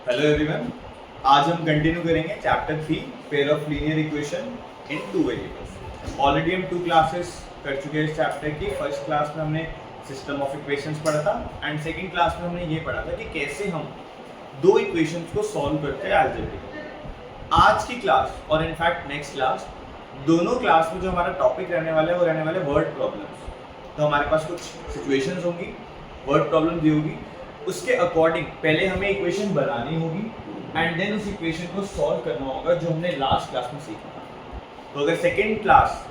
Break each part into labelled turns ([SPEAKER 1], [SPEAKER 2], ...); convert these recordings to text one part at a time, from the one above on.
[SPEAKER 1] Hello everyone. आज हम continue करेंगे chapter 3 pair of linear equation in two variables. Already हम 2 क्लासेस कर चुके हैं इस चैप्टर की। फर्स्ट क्लास में हमने सिस्टम ऑफ इक्वेशंस पढ़ा था एंड सेकंड क्लास में हमने ये पढ़ा था कि कैसे हम दो इक्वेशंस को सॉल्व करते हैं अलजेब्रिक। आज की क्लास और इनफैक्ट नेक्स्ट क्लास, दोनों क्लास में जो हमारा टॉपिक रहने वाला है वो रहने वाले वर्ड प्रॉब्लम्स। तो हमारे पास कुछ सिचुएशंस होंगी, वर्ड प्रॉब्लम दी होगी, उसके अकॉर्डिंग पहले हमें इक्वेशन बनानी होगी एंड देन उस इक्वेशन को सॉल्व करना होगा जो हमने लास्ट क्लास में सीखा था। तो अगर सेकेंड क्लास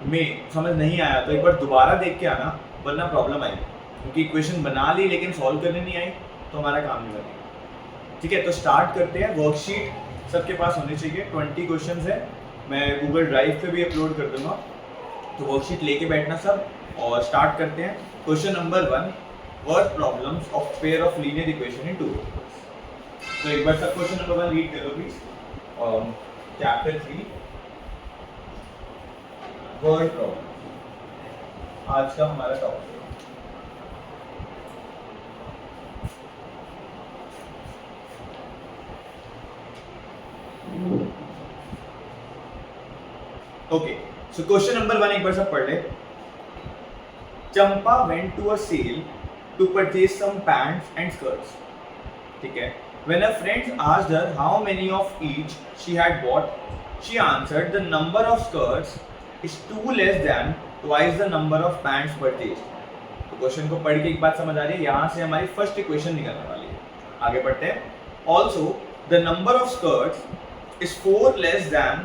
[SPEAKER 1] में समझ नहीं आया तो एक बार दोबारा देख के आना, वरना प्रॉब्लम आएगी, क्योंकि इक्वेशन बना ली लेकिन सॉल्व करने नहीं आई तो हमारा काम नहीं बनेगा। ठीक है, तो स्टार्ट करते हैं। वर्कशीट सबके पास होनी चाहिए। 20 क्वेश्चन है, मैं गूगल ड्राइव पे भी अपलोड कर दूंगा, तो वर्कशीट लेके बैठना सब और स्टार्ट करते हैं। Question number 1, word problems of pair of linear equation in two variables. तो एक बार सब क्वेश्चन नंबर 1 रीड करो प्लीज। चैप्टर 3 वर्ड प्रॉब्लम आज का हमारा टॉपिक है। ओके, सो क्वेश्चन नंबर 1 एक बार सब पढ़ ले। चंपा went to a sale to purchase some pants and skirts. ठीक है, when her friends asked her how many of each she had bought, she answered the number of skirts is 2 less than twice the number of pants purchased. तो question को पढ़ के एक बात समझ आ रही है, यहाँ से हमारी फर्स्ट इक्वेशन निकलने वाली है। आगे बढ़ते हैं। Also the number of skirts is 4 less than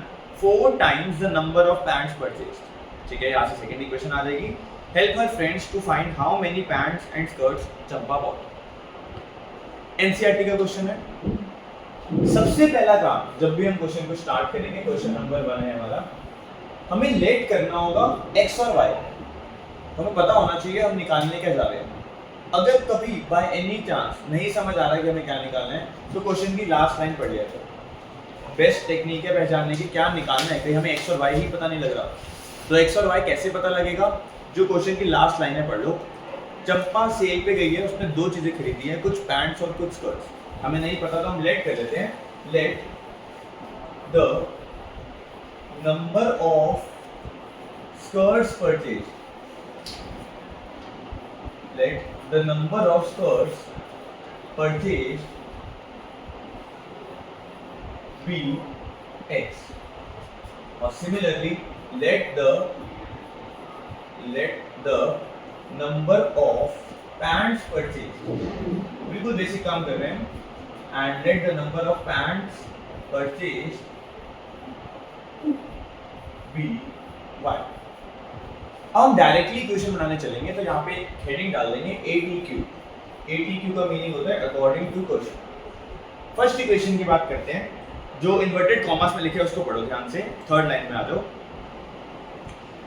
[SPEAKER 1] 4 times the number of pants purchased. ठीक है, यहाँ से सेकेंड इक्वेशन आ जाएगी। Help her friends to find how many pants and skirts Champa bought. NCERT का क्वेश्चन है। सबसे पहला काम, जब भी हम क्वेश्चन को स्टार्ट करेंगे, क्वेश्चन नंबर 1 है हमारा, हमें लेट करना होगा x और y। हमें पता होना चाहिए हम निकालने क्या जा रहे हैं। अगर कभी बाय एनी चांस नहीं समझ आ रहा कि हमें क्या निकालना है, तो क्वेश्चन की लास्ट लाइन पढ़ लिया करो। बेस्ट टेक्निक है पहचानने की क्या निकालना है। कहीं हमें x और y ही पता नहीं लग रहा, तो x और y कैसे पता लगेगा? जो क्वेश्चन की लास्ट लाइन है पढ़ लो। चंपा सेल पे गई है, उसने 2 चीजें खरीदी हैं, कुछ पैंट्स और कुछ स्कर्ट्स। हमें नहीं पता तो हम लेट कर लेते हैं। Let the number of skirts purchase, let the number of skirts purchase be x, और similarly let the number of pants purchased, बिल्कुल बेसिक काम कर रहे हैं, and let the number of pants purchased be y। अब हम directly equation बनाने चलेंगे, तो यहाँ पे हेडिंग डाल देंगे ATQ। ATQ का मीनिंग होता है according to question. First equation की बात करते हैं, जो इन्वर्टेड कॉमर्स में लिखे हैं उसको पढ़ो ध्यान से। थर्ड लाइन में आ जाओ।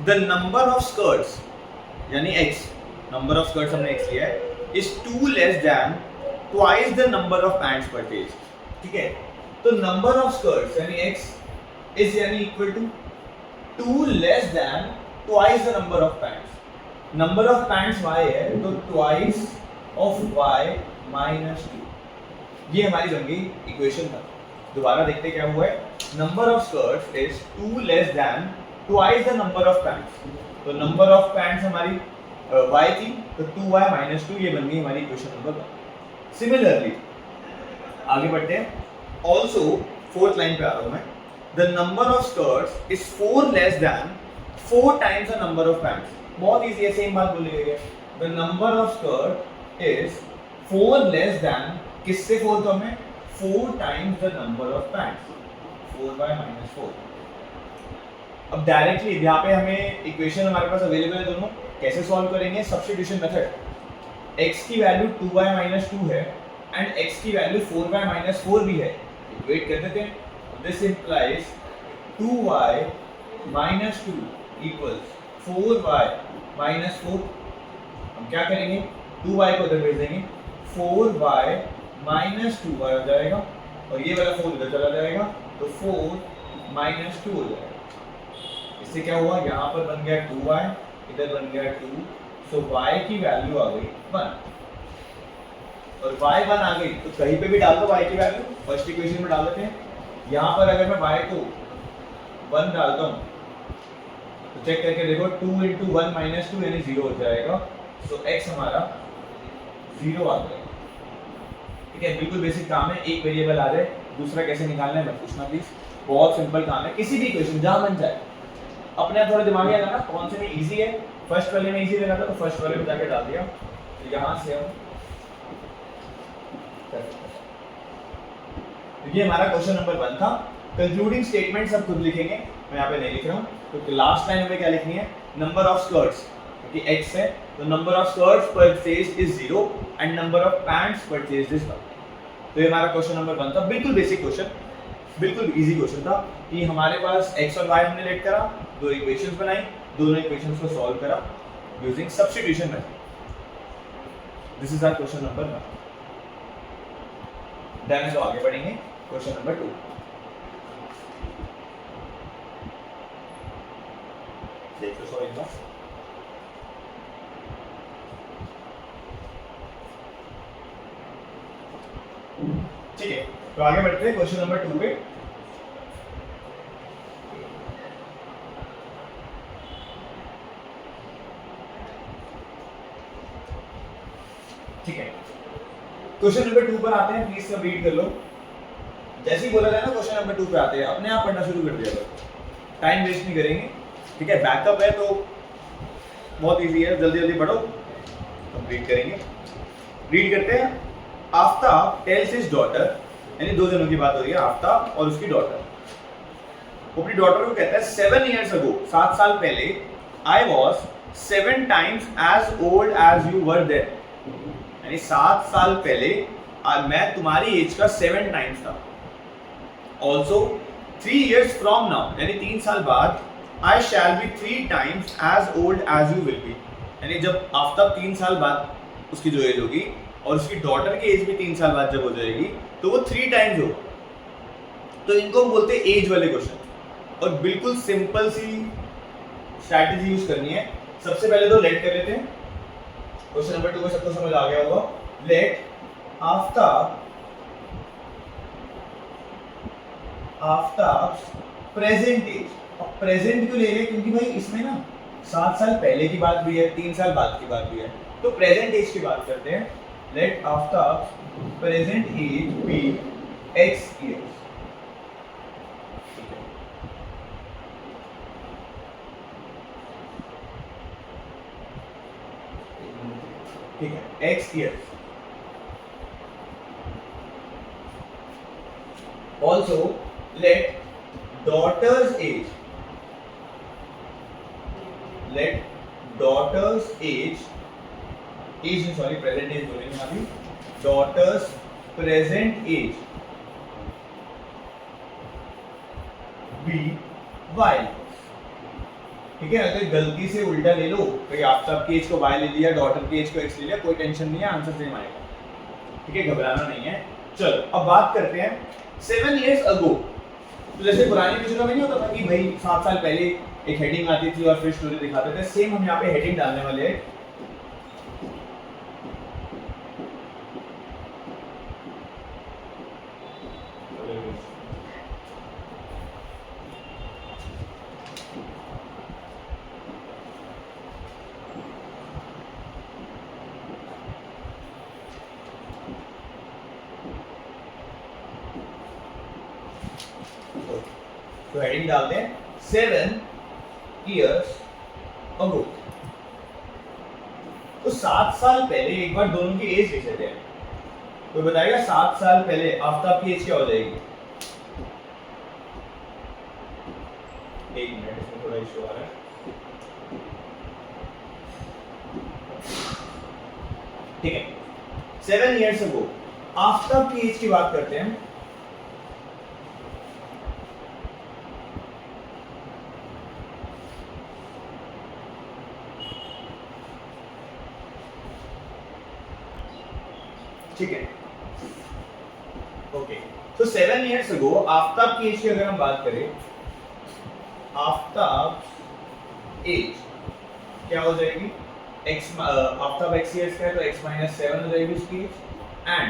[SPEAKER 1] The number of skirts यानी x, नंबर ऑफ स्कर्ट्स हमने x लिया है, is 2 less than twice the number of pants purchased। ठीक है, तो नंबर ऑफ स्कर्ट्स यानी x is यानी equal to 2 less than twice the number of pants। Number of pants y है, तो twice of y minus 2। ये हमारी बन गई इक्वेशन था। दोबारा देखते क्या हुआ है। Number of skirts is 2 less than twice the number of pants। तो नंबर ऑफ पैंट्स हमारी y थी, तो 2y minus 2, ये बन गई हमारी इक्वेशन नंबर 1। सिमिलरली आगे बढ़ते हैं। ऑल्सो फोर्थ लाइन पे आ रहा हूं मैं। The number of skirts is 4 less than 4 times the number of pants। बहुत इजी है, सेम बात बोली गई है। The number of skirt is 4 less than, किससे 4 कम है? 4 times the number of pants, 4y minus 4। अब डायरेक्टली यहाँ पे हमें इक्वेशन हमारे पास अवेलेबल है दोनों, कैसे सॉल्व करेंगे? Substitution method. x की वैल्यू 2y minus 2 है एंड x की वैल्यू 4y minus 4 भी है। इक्वेट कर देते हैं। This implies 2y minus 2 equals 4y minus 4। हम क्या करेंगे? 2y को उधर भेज देंगे, 4y minus 2y हो जाएगा, और ये वाला 4 उधर चला जाएगा, तो 4 minus 2 हो जाएगा। इससे क्या हुआ? यहाँ पर बन गया 2y, इधर बन गया 2, सो y की वैल्यू आ गई 1। और y1 आ गई तो कहीं पे भी डाल दो y की वैल्यू, फर्स्ट इक्वेशन में डाल देते हैं। यहाँ पर अगर मैं y को 1 डालता हूँ तो चेक करके देखो 2 इंटू 1 माइनस 2 यानी 0 हो जाएगा। तो x हमारा 0 आ जाएगा। ठीक है, बिल्कुल बेसिक काम है, एक वेरिएबल आ जाए दूसरा कैसे निकालना है मत पूछना प्लीज, बहुत सिंपल काम है। किसी भी इक्वेशन जहां बन जाए अपने आप थोड़ा दिमाग लगाना, कौन से में इजी है, फर्स्ट वाले में इजी लगा था तो फर्स्ट वाले में जाके डाल दिया। तो यहां से हम ये हमारा क्वेश्चन नंबर 1 था। कंक्लूडिंग स्टेटमेंट सब खुद लिखेंगे, मैं यहाँ पे नहीं लिख रहा हूँ। तो लास्ट लाइन में क्या लिखनी है, नंबर ऑफ स्कर्ट्स, क्योंकि x है तो number of skirts purchased is 0 and number of pants purchased is 1। तो ये हमारा क्वेश्चन नंबर 1 था, बिल्कुल बेसिक क्वेश्चन, बिल्कुल इजी क्वेश्चन था कि हमारे पास x और y हमने लेट करा, दो इक्वेशंस बनाई, दोनों इक्वेशंस को सॉल्व करा using substitution method. This is our question number 1। Then तो आगे बढ़ेंगे क्वेश्चन नंबर 2। देखो सो इनका ठीक है, तो आगे बढ़ते हैं क्वेश्चन नंबर 2 पे। ठीक है, क्वेश्चन नंबर 2 पर आते हैं, प्लीज सब रीड कर लो। जैसे ही बोला जाए ना क्वेश्चन नंबर 2 पे आते हैं, अपने आप पढ़ना शुरू कर दिया करो, टाइम वेस्ट नहीं करेंगे। ठीक है, बैकअप है तो बहुत इजी है, जल्दी जल्दी पढ़ो, कंप्लीट करेंगे। रीड करते हैं। आफ्ताब टेल्स हिज डॉटर, यानी दो जनों की बात हो रही है, आफ्ताब और उसकी डॉटर। वो अपनी डॉटर को कहता है 7 years ago, 7 साल पहले, I was 7 times as old as you were then, यानी 7 साल पहले मैं तुम्हारी एज का 7 times था। ऑल्सो 3 years from now, यानी 3 साल बाद, I shall be 3 times as old as you will be, यानी जब आफ्ताब 3 साल बाद उसकी जो एज होगी और उसकी डॉटर की एज भी 3 साल बाद जब हो जाएगी तो वो 3 times होगा। तो इनको हम बोलते हैं एज वाले क्वेश्चन, और बिल्कुल सिंपल सी स्ट्रैटेजी यूज करनी है। सबसे पहले तो लेट कर लेते हैं, क्वेश्चन नंबर 2 में सबको समझ आ गया होगा। लेट आफ्ताब प्रेजेंट एज, और प्रेजेंट क्यों ले रहे हैं, क्योंकि भाई इसमें ना 7 साल पहले की बात भी है, 3 साल बाद की बात भी है, तो प्रेजेंट एज की बात करते हैं। Let Aftab present age be x years। ठीक है, x years। Also let daughter's age, present age बोलेंगे अभी, daughter's present age be y। ठीक है, अगर गलती से उल्टा ले लो, भाई आफ्ताब की एज को y ले लिया, डॉटर की एज को x ले लिया, कोई टेंशन नहीं है, आंसर सेम आएगा। ठीक है, घबराना नहीं है। चलो अब बात करते हैं 7 years ago। तो जैसे पुरानी पिक्चरों में नहीं होता था कि भाई 7 साल पहले एक हेडिंग आती थी और फिर स्टोरी दिखाते थे, सेम हम यहाँ पे हेडिंग डालने वाले हैं। तो हेडिंग डालते हैं 7 years ago। तो 7 साल पहले एक बार दोनों की एज लिख लेते हैं, तो बताइएगा 7 साल पहले आफ्ताब की एज क्या हो जाएगी। एक मिनट, इसमें थोड़ा इशू आ रहा है। ठीक है, 7 years ago आफ्ताब की एज की बात करते हैं। ठीक है, ओके, तो 7 years ago आफ्ताब की एज की अगर हम बात करें, आफ्ताब एज क्या हो जाएगी, x आफ्ताब x years का है तो x - 7 हो जाएगी उसकी एज, एंड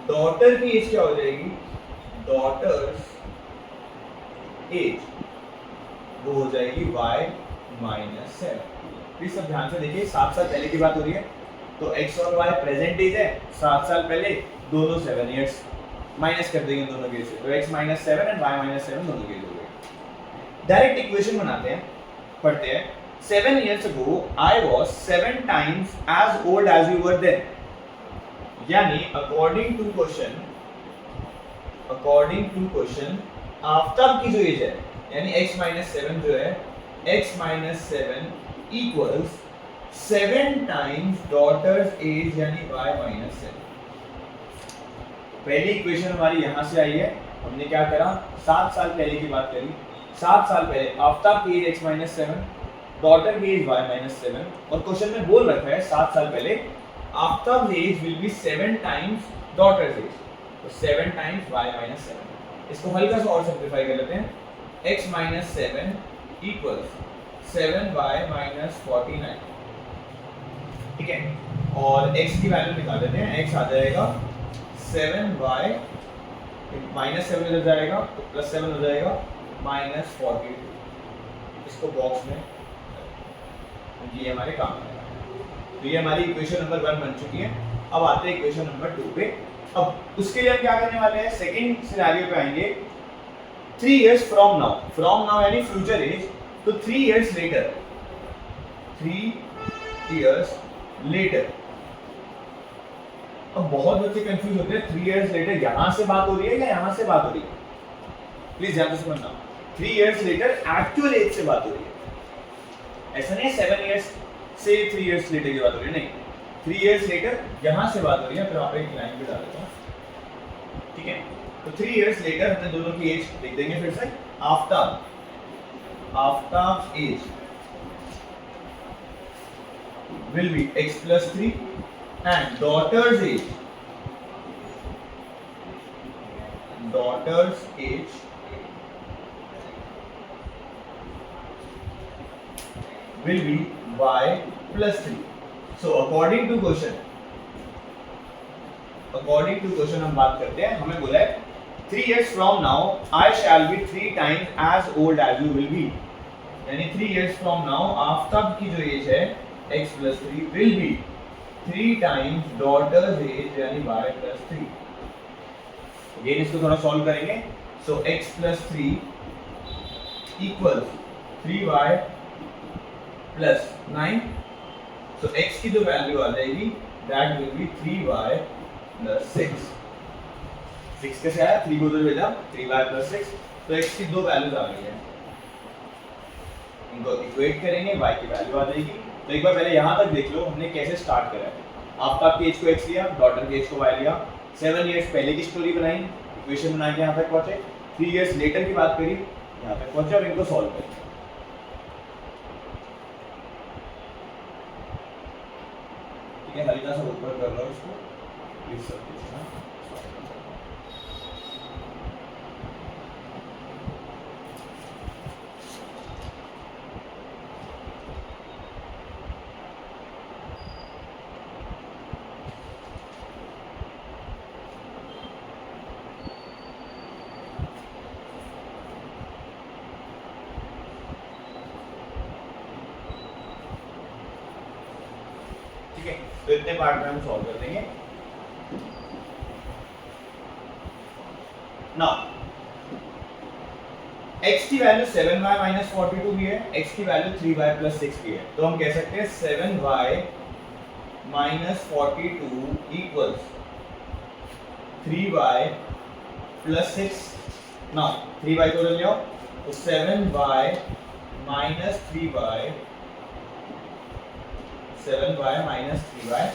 [SPEAKER 1] डॉटर की एज क्या हो जाएगी, डॉटर्स एज वो हो जाएगी y माइनस 7। प्लीज सब ध्यान से देखिए, 7 साल पहले की बात हो रही है, तो x और y प्रेजेंट एज है, 7 साल पहले दोनों 7 इयर्स माइनस कर देंगे दोनों के से, तो x minus 7 and y minus 7 दोनों के हो गए। डायरेक्ट इक्वेशन बनाते हैं, पढ़ते हैं। 7 years ago I was 7 times as old as you were then, यानी according to question आफ्ताब की जो एज है, यानी x माइनस 7 जो है, x minus 7 equals 7 times daughter's as यानी y माइनस 7। पहली इक्वेशन हमारी यहां से आई है, हमने क्या करा, 7 साल पहले की बात करी। 7 साल पहले आफ्ताब की एज x माइनस 7, डॉटर की एज y माइनस 7, और क्वेश्चन में बोल रखा है 7 साल पहले Aftab age will be 7 times daughter's age, तो 7 टाइम्स y माइनस 7। इसको हल्का सा और सिंपलीफाई कर लेते हैं, x minus 7 equals 7y minus 49, ठीक है, और x की वैल्यू निकाल देते हैं, x आ जाएगा 7y माइनस 7 इधर जाएगा तो प्लस 7 हो जाएगा माइनस 42। इसको बॉक्स में, ये हमारे काम आएगा। तो ये हमारी इक्वेशन नंबर 1 बन चुकी है। अब आते हैं इक्वेशन नंबर 2 पे। अब उसके लिए हम क्या करने वाले हैं, सेकंड सिनेरियो पे आएंगे। 3 इयर्स फ्रॉम नाउ यानी फ्यूचर एज, तो 3 इयर्स लेटर, 3 इयर्स लेटर। अब बहुत बच्चे कंफ्यूज होते हैं, 3 इयर्स लेटर यहां से बात हो रही है या यहां से बात हो रही है, प्लीज ध्यान से समझना। 3 इयर्स लेटर एक्चुअल एज से बात हो रही है, ऐसा नहीं है 7 इयर्स से 3 इयर्स लेटर की बात हो रही है, नहीं, 3 इयर्स लेटर यहां से बात हो रही है। फिर आप एक लाइन पे डाल देता हूं, ठीक है। तो 3 इयर्स लेटर हमने दोनों की एज लिख देंगे फिर से। Aftab age will be x plus 3 and daughter's age will be y plus 3. So according to question हम बात करते हैं, हमें बोला है 3 years from now I shall be 3 times as old as you will be, यानी 3 years from now आफ्ताब की जो एज है x plus 3 will be 3 times daughter's age यानी y plus 3। अगेन इसको थोड़ा सॉल्व करेंगे, so x plus 3 equals 3y plus 9, so x की जो वैल्यू आ जाएगी that will be 3y plus 6। 6 कैसे आया, 3 को उधर भेजा, 3y plus 6, तो x की दो वैल्यूज आ गई है, इनको इक्वेट करेंगे, y की वैल्यू आ जाएगी। तो एक बार पहले यहाँ तक देख लो हमने कैसे स्टार्ट करा है। आफ्ताब की एज को x लिया, डॉटर की एज को y लिया, 7 इयर्स पहले की स्टोरी बनाई, इक्वेशन बना के यहाँ तक पहुंचे, 3 इयर्स लेटर की बात करी, यहाँ तक पहुंचे और इनको सॉल्व करें। ठीक है, हल्का सा ऊपर कर लो इसको, प्लीज सब कुछ ना। तो इतने पार्ट में हम सॉल्व कर देंगे। नाउ x की वैल्यू 7y माइनस 42 भी है, x की वैल्यू 3y प्लस 6 भी है, तो हम कह सकते हैं 7y minus 42 equals 3y plus 6। Now 3y को ले आओ, तो 7y minus 3y, 7y minus 3y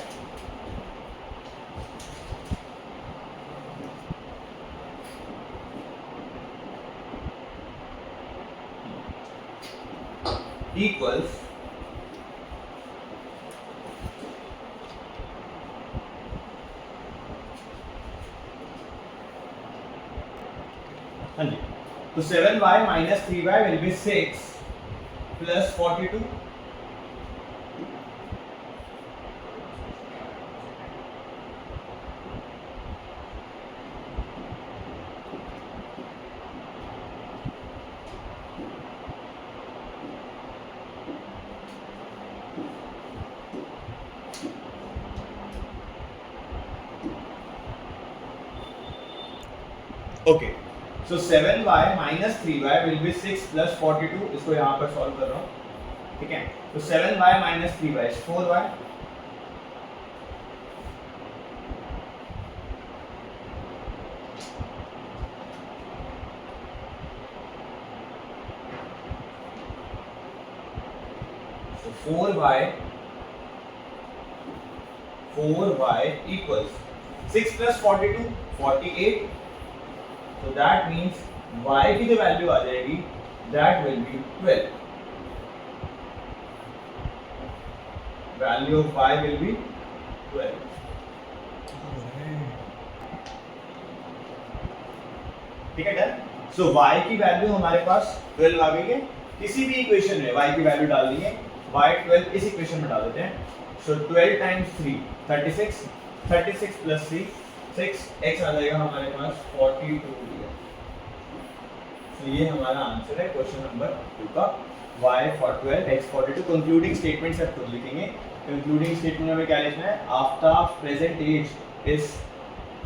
[SPEAKER 1] equals हाँ जी, तो 7y minus 3y will be 6 plus 42, okay, so 7y minus 3y will be 6 plus 42. इसको यहाँ पर सॉल्व कर रहा हूँ, ठीक है. तो 7y minus 3y is 4y. So 4y equals 6 plus 42 48. So that means y की जो वैल्यू आ जाएगी that will be 12. Value of y will be 12. ठीक है डन. सो y की वैल्यू हमारे पास 12 आ गई है. किसी भी इक्वेशन में y की वैल्यू डाल दी है, y 12 इस इक्वेशन में डाल देते हैं. सो 12 टाइम्स 3 36, 36 प्लस 3 6, x आ जाएगा हमारे पास 42 दिया. तो ये हमारा आंसर है क्वेश्चन नंबर 2 का. y for 12 x 42. Concluding statement सब खुद लिखेंगे. कंक्लूडिंग स्टेटमेंट में क्या लिखना है? After present age is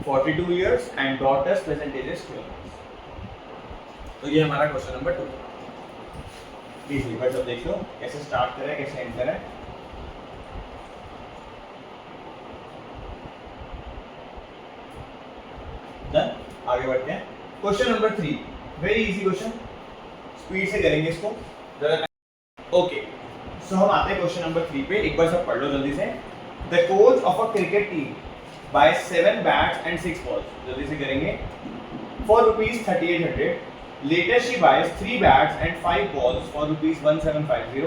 [SPEAKER 1] 42 years and daughter's present age is 12. तो ये हमारा क्वेश्चन नंबर 2. प्लीज एक बार सब देख लो कैसे स्टार्ट करें, कैसे एंड करें. डन. आगे बढ़ते हैं. Question number 3, very easy question, speed से करेंगे इसको. ओके, सो हम आते हैं क्वेश्चन नंबर 3 पे. एक बार सब पढ़ लो जल्दी से. The coach of a cricket team buy 7 bats and 6 balls. जल्दी से करेंगे. For rupees 3800. Later she buys 3 bats and 5 balls for rupees 1750.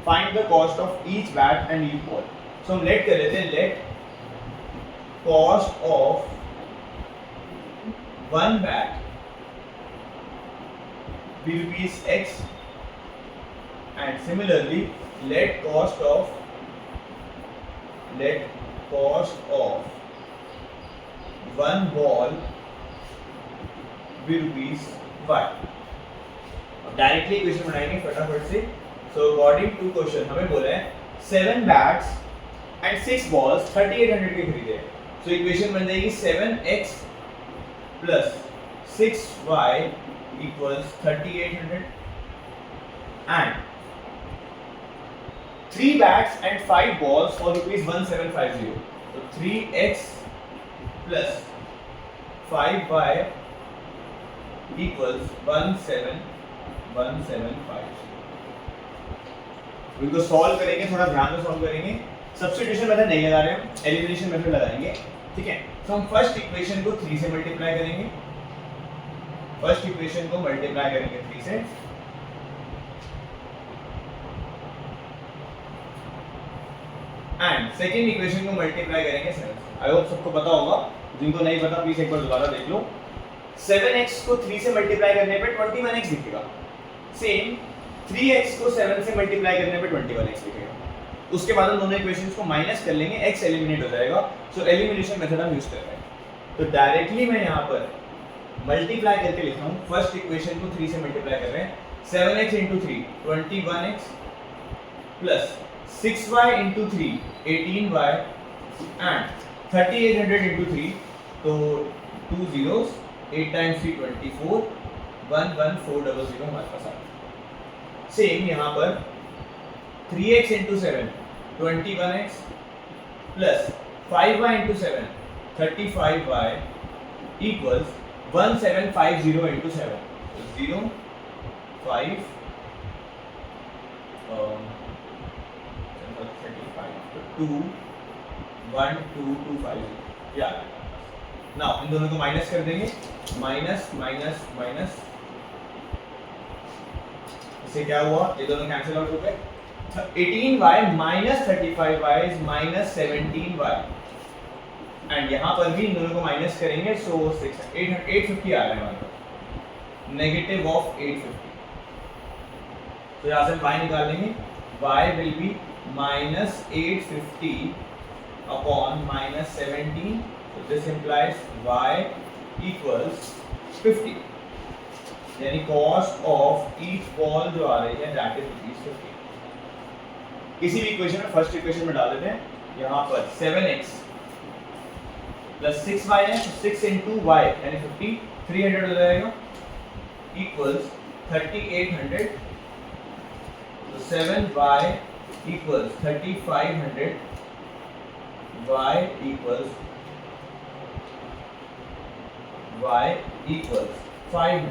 [SPEAKER 1] Find the cost of each bat and each ball. So हम let कर लेते हैं. Let cost of one bat be rupees x, and similarly let cost of one ball be rupees y. अब directly equation बनाएंगे फटाफट से. So according to question हमें बोला है 7 बैट्स एंड 6 बॉल्स 3800 के खरीदे. सो इक्वेशन बन जाएगी 7x plus 6y equals 3800 and 3 bats and 5 balls for rupees 1750. So 3x plus 5y equals 17175. इनको सॉल्व करेंगे, थोड़ा ध्यान से सॉल्व करेंगे. सब्स्टिट्यूशन मेथड नहीं लगा रहे हम, एलिमिनेशन मेथड लगाएंगे. ठीक है. तो हम फर्स्ट इक्वेशन को 3 से मल्टीप्लाई करेंगे. फर्स्ट इक्वेशन को मल्टीप्लाई करेंगे 3 से. एंड सेकेंड इक्वेशन को मल्टीप्लाई करेंगे 7 से. आई होप सबको पता होगा. जिनको नहीं पता प्लीज एक बार दोबारा देख लो. 7x को 3 से मल्टीप्लाई करने पे 21x दिखेगा. सेम 3x को 7 से मल्टीप्लाई करने पे 21x दिखेगा. उसके बाद हम दोनों इक्वेशंस को माइनस कर लेंगे, x एलिमिनेट हो जाएगा. सो एलिमिनेशन मेथड हम यूज कर रहे हैं. तो डायरेक्टली मैं यहाँ पर मल्टीप्लाई करके लिख रहा हूँ. फर्स्ट इक्वेशन को 3 से मल्टीप्लाई कर रहे हैं. 7x into 3 21x plus 6y into 3 18y and 3800 into 3. तो 2 zeros, 8 times 3 24, 11400 हमारे पास आ गया. सेम यहाँ पर 3x into 7 21x plus 5y into 7 35y equals 1750 into 7. So 0 5 2 1 2 2 5. या नाउ इन दोनों को माइनस कर देंगे. माइनस माइनस माइनस, इससे क्या हुआ? ये दोनों कैंसिल आउट हो गए. 18y minus 35y is minus 17y. And यहाँ पर भी इन दोनों को माइनस करेंगे. सो 850 आ रहा है हमारे पास. Negative of 850. तो यहाँ से हम y निकाल लेंगे. y will be minus 850 upon minus 17. So this implies y equals 50. यानी cost of each ball जो आ रही है that is rupees 50. किसी भी इक्वेशन में फर्स्ट इक्वेशन में डाल देते हैं. यहाँ पर 7x प्लस 6y है तो 6 into y यानी 50 300 हो जाएगा इक्वल्स 3800 तो 7y equals 3500 y equals 500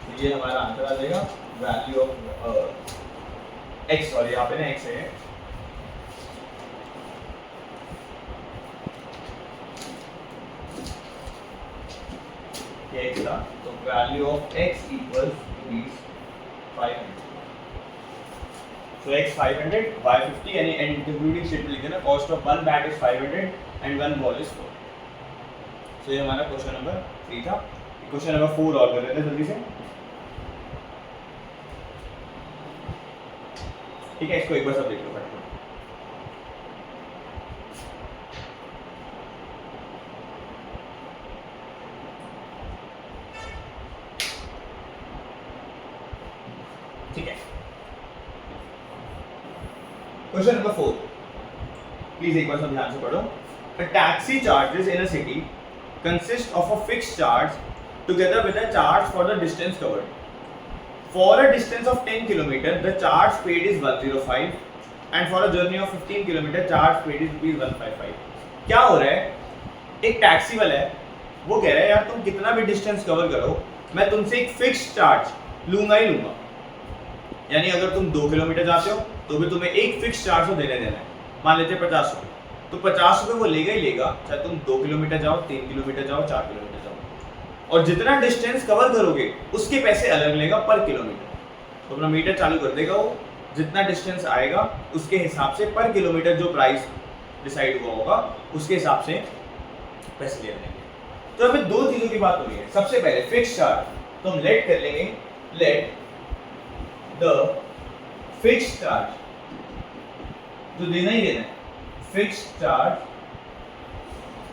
[SPEAKER 1] तो ये हमारा आंसर आ जाएगा वैल्यू ऑफ x सॉरी यहाँ पे ना x है ये x था तो value of x equals rupees 500 so x 500 y 50 यानी एंड इंक्लूडिंग शीट में लिख देना cost of one bat is 500 and one ball is 4 सो ये हमारा क्वेश्चन नंबर 3 था क्वेश्चन नंबर 4 और कर लेते हैं जल्दी से ठीक है इसको एक बार सब देख लो फटाफट ठीक है क्वेश्चन नंबर 4 प्लीज एक बार सब ध्यान से पढ़ो A taxi charges in a city consist of a fixed charge together with a charge for the distance covered. For a distance of 10 km, the charge paid is 105 and for a journey of 15 km, charge paid is rupees 155. क्या हो रहा है एक taxi वाला है वो कह रहा है यार तुम कितना भी डिस्टेंस कवर करो मैं तुमसे एक फिक्स्ड चार्ज लूंगा ही लूंगा यानी अगर तुम 2 किलोमीटर जाते हो तो भी तुम्हें एक फिक्स चार्ज तो देना है मान लेते हैं 50 रुपये तो 50 रुपये वो लेगा ही लेगा चाहे तुम 2 किलोमीटर जाओ 3 किलोमीटर जाओ 4 किलोमीटर जाओ और जितना डिस्टेंस कवर करोगे उसके पैसे अलग लेगा पर किलोमीटर तो अपना मीटर चालू कर देगा वो जितना डिस्टेंस आएगा उसके हिसाब से पर किलोमीटर जो प्राइस डिसाइड हुआ होगा उसके हिसाब से पैसे ले लेंगे तो अभी दो चीज़ों की बात हो रही है सबसे पहले फिक्स चार्ज तो हम लेट कर लेंगे लेट द फिक्स चार्ज तो देना ही देना है fixed charge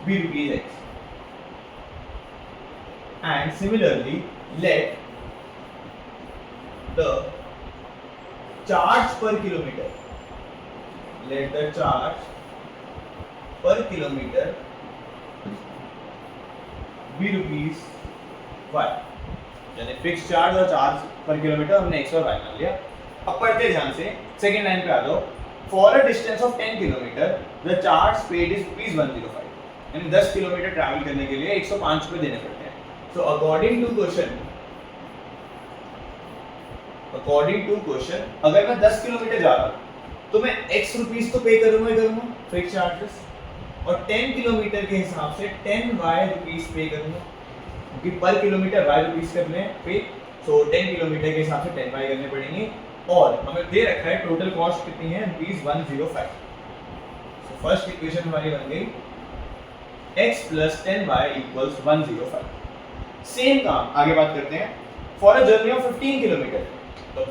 [SPEAKER 1] be rupees x and similarly let the charge per kilometer be rupees y यानी फिक्स चार्ज और चार्ज पर किलोमीटर हमने x और y मान लिया अब पढ़ते ध्यान से सेकंड लाइन पे आ जाओ for a distance of 10 kilometre the charge paid is rupees 105 यानी 10 किलोमीटर ट्रैवल करने के लिए 105 रुपए देने पड़ते हैं सो अकॉर्डिंग टू क्वेश्चन अगर मैं 10 किलोमीटर जा रहा हूं तो मैं x रुपीस तो पे करूंगा फिक्स चार्जेस और 10 किलोमीटर के हिसाब से 10y रुपीस पे करूंगा क्योंकि पर किलोमीटर y रुपीस करने पे सो 10 किलोमीटर के हिसाब से 10y करने पड़ेंगे और हमें दे रखा है टोटल कॉस्ट कितनी है रुपीज 105 सो फर्स्ट इक्वेशन हमारी बन गई x plus 10y equals 105 same काम आगे बात करते हैं for a journey of 15 kilometre तो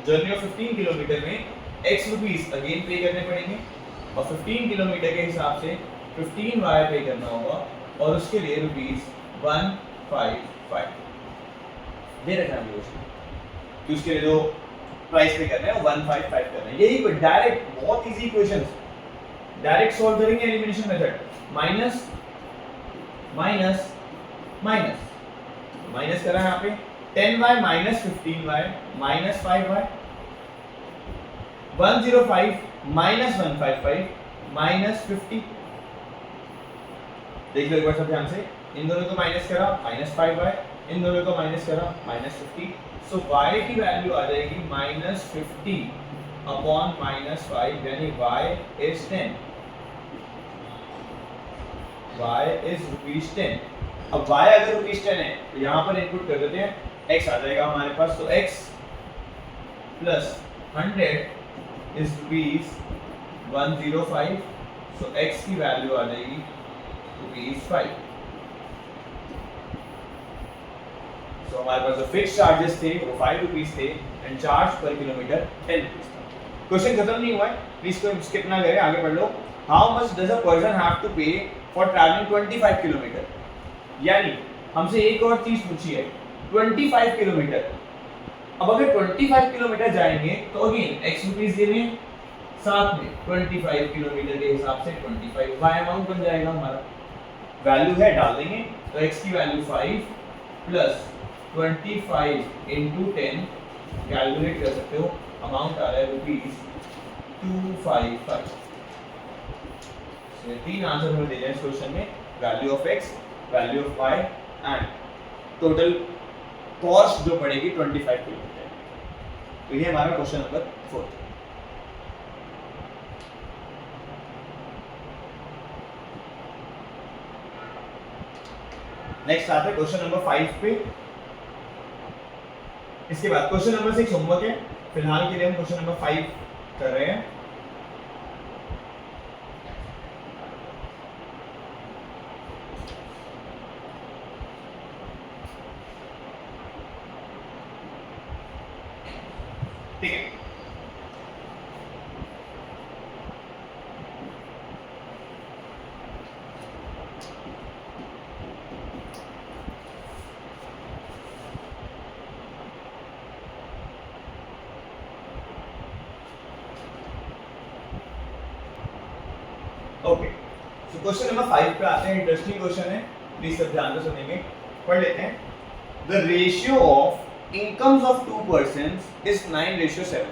[SPEAKER 1] जर्नी ऑफ 15 किलोमीटर में x रुपीस अगेन पे करने पड़ेंगे और 15 किलोमीटर के हिसाब से 15y पे करना होगा और उसके लिए रुपीस 155 दे रखा है कि उसके लिए जो प्राइस पे करना है वो 155 करना है यही डायरेक्ट बहुत इजी इक्वेशंस डायरेक्ट सॉल्व करेंगे elimination method minus minus minus minus करा है यहाँ पे 10y minus 15y minus 5y 105 minus 155 minus 50 देख लो एक बार सब ध्यान से इन दोनों को माइनस करा -5y इन दोनों को माइनस करा -50 सो y की वैल्यू आ जाएगी -50 अपॉन -5 यानी y is 10 y is ₹10 अब y अगर ₹10 है तो यहाँ पर इनपुट कर देते हैं x आ जाएगा हमारे पास तो x plus 100 is ₹105 so x की वैल्यू आ जाएगी ₹5 so हमारे पास जो फिक्स चार्जेस थे वो ₹5 थे एंड चार्ज पर किलोमीटर 10 रुपीस था क्वेश्चन खत्म नहीं हुआ है प्लीज कोई स्किप ना करें आगे बढ़ लो how much does a person have to pay for travelling 25 kilometre यानी हमसे एक और चीज पूछी है 25 किलोमीटर अब अगर 25 किलोमीटर जाएंगे तो अगेन x रुपीस देने साथ में 25 किलोमीटर के हिसाब से 25 वाई अमाउंट बन जाएगा हमारा। वैल्यू है डाल देंगे तो x की वैल्यू 5 प्लस 25 इंटू 10 कैलकुलेट कर सकते हो, अमाउंट आ रहा है ₹255। तीन आंसर हमें दे दिए इस क्वेश्चन में, value of x, value of y and total cost जो पड़ेगी 25 किलोमीटर। तो ये हमारा क्वेश्चन नंबर 4। नेक्स्ट आते हैं क्वेश्चन नंबर 5 पे। इसके बाद क्वेश्चन नंबर 6 होमवर्क है, फिलहाल के लिए हम क्वेश्चन नंबर 5 कर रहे हैं। ठीक है, ओके। सो क्वेश्चन नंबर 5 पे आते हैं। इंटरेस्टिंग क्वेश्चन है, प्लीज सब ध्यान से सुनेंगे। पढ़ लेते हैं। The ratio of incomes of to persons is 9:7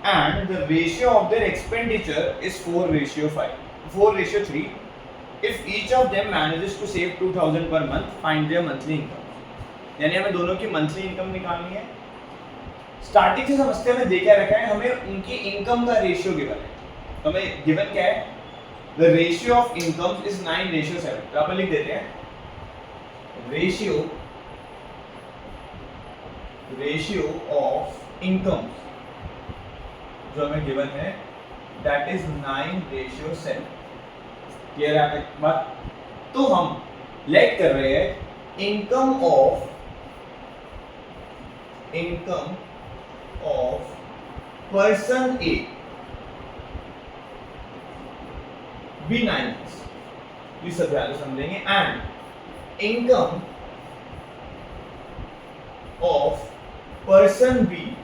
[SPEAKER 1] and the ratio of their expenditure is 4:3. If each of them manages to save 2000 per month, find their monthly income। यानी हमें दोनों की मंथली इनकम निकालनी है। स्टार्टिंग से समझते हैं, हमें देखा रखा है, हमें उनकी इनकम का रेशियो गिवन है। तो हमें गिवन क्या है? The ratio of incomes is 9:7। तो अपन लिख देते हैं रेशियो ऑफ इनकम्स जो हमें गिवन है दैट इज 9:7। क्लियर है आपकी बात? तो हम लेट कर रहे हैं इनकम ऑफ पर्सन ए भी 9 है, इस सब ध्यान से समझेंगे, and income of person B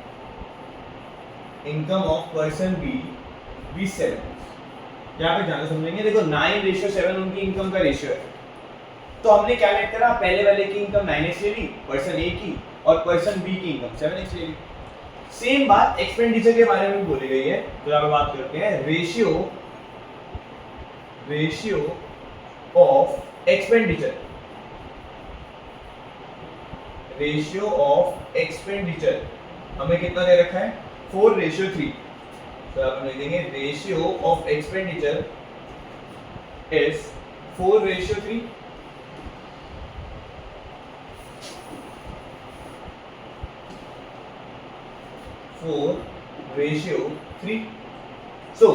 [SPEAKER 1] भी 7। यहाँ पे ध्यान से समझेंगे। देखो 9:7 उनकी इनकम का रेशियो है, तो हमने क्या लेट करा? पहले वाले की इनकम 9x ले ली, पर्सन ए की, और पर्सन बी की इनकम 7x ले ली। सेम बात एक्सपेंडिचर के बारे में बोली गई है, तो यहाँ पे बात करते हैं रेशियो ऑफ एक्सपेंडिचर हमें कितना दे रखा है? 4:3। तो आप लिख देंगे ratio of expenditure is 4:3। So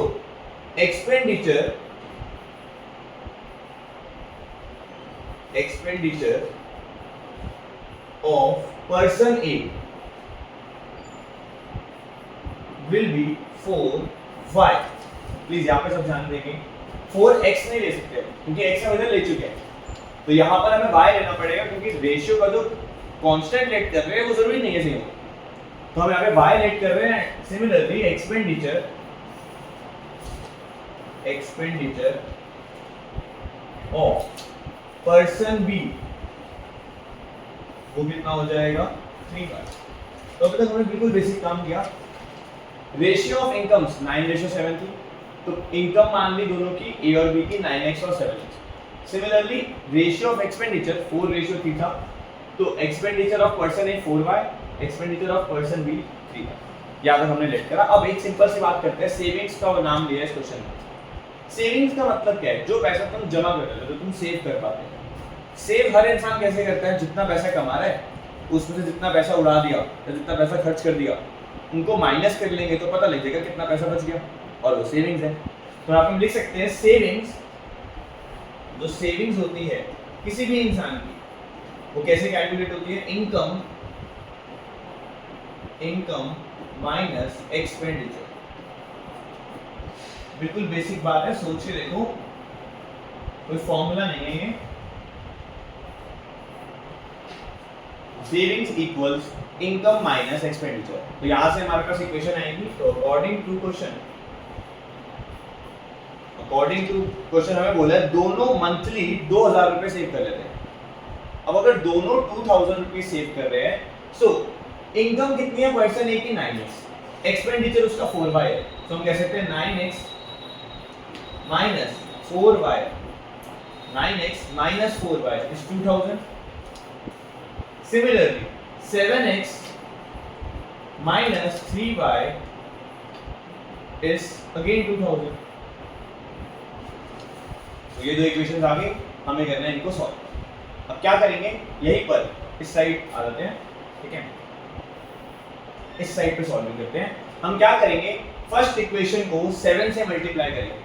[SPEAKER 1] expenditure of person A will be 4y। Please यहाँ पे सब ध्यान देंगे, 4x नहीं ले सकते क्योंकि x का वजन ले चुके हैं, तो यहाँ पर हमें y लेना पड़ेगा क्योंकि रेशियो का जो कांस्टेंट लेट कर रहे हैं वो जरूरी नहीं है सेम, तो हम यहाँ पे y लेट कर रहे हैं। Similarly expenditure of person B वो कितना हो जाएगा? 3y। तो अभी तक हमने बिल्कुल बेसिक काम किया। रेशियो ऑफ इनकम्स 9:7 थी, तो इनकम मान ली दोनों की, ए और बी की, 9x और 7x। Similarly ratio of expenditure 4:3 था, तो expenditure of person A 4y, expenditure of person B 3y। यहाँ तक हमने लेट करा। अब एक सिंपल सी बात करते हैं, सेविंग्स का नाम लिया है इस क्वेश्चन में। सेविंग्स का मतलब क्या है? जो पैसा तुम जमा कर रहे हो, जो तुम सेव कर पाते हो। सेव हर इंसान कैसे करता है? जितना पैसा कमा रहा है उसमें से जितना पैसा उड़ा दिया या जितना पैसा खर्च कर दिया, उनको माइनस कर लेंगे तो पता लग जाएगा कितना पैसा बच गया, और वो सेविंग्स है। तो आप हम लिख सकते हैं सेविंग्स, जो सेविंग्स होती है किसी भी इंसान की, वो कैसे कैलकुलेट होती है? Income minus expenditure. बिल्कुल बेसिक बात है, सोच के देखो, कोई फॉर्मूला नहीं है ये। Savings equals income minus expenditure. तो यहां से हमारे पास इक्वेशन आएगी। तो अकॉर्डिंग टू क्वेश्चन हमें बोला है दोनों मंथली 2000 रुपए सेव कर लेते हैं। अब अगर दोनों 2000 रुपीज सेव कर रहे हैं, सो इनकम कितनी है पर्सन ए की 9x, एक्सपेंडिचर उसका 4y है, तो हम कह सकते हैं 9x minus 4y, 9x minus 4y is 2000। Similarly 7x minus 3y is again 2000। तो ये दो इक्वेशंस आ गई, हमें करना है इनको सॉल्व। अब क्या करेंगे, यहीं पर इस साइड आ जाते हैं, ठीक है, इस साइड पे सॉल्व करते हैं। हम क्या करेंगे, फर्स्ट इक्वेशन को 7 से मल्टीप्लाई करेंगे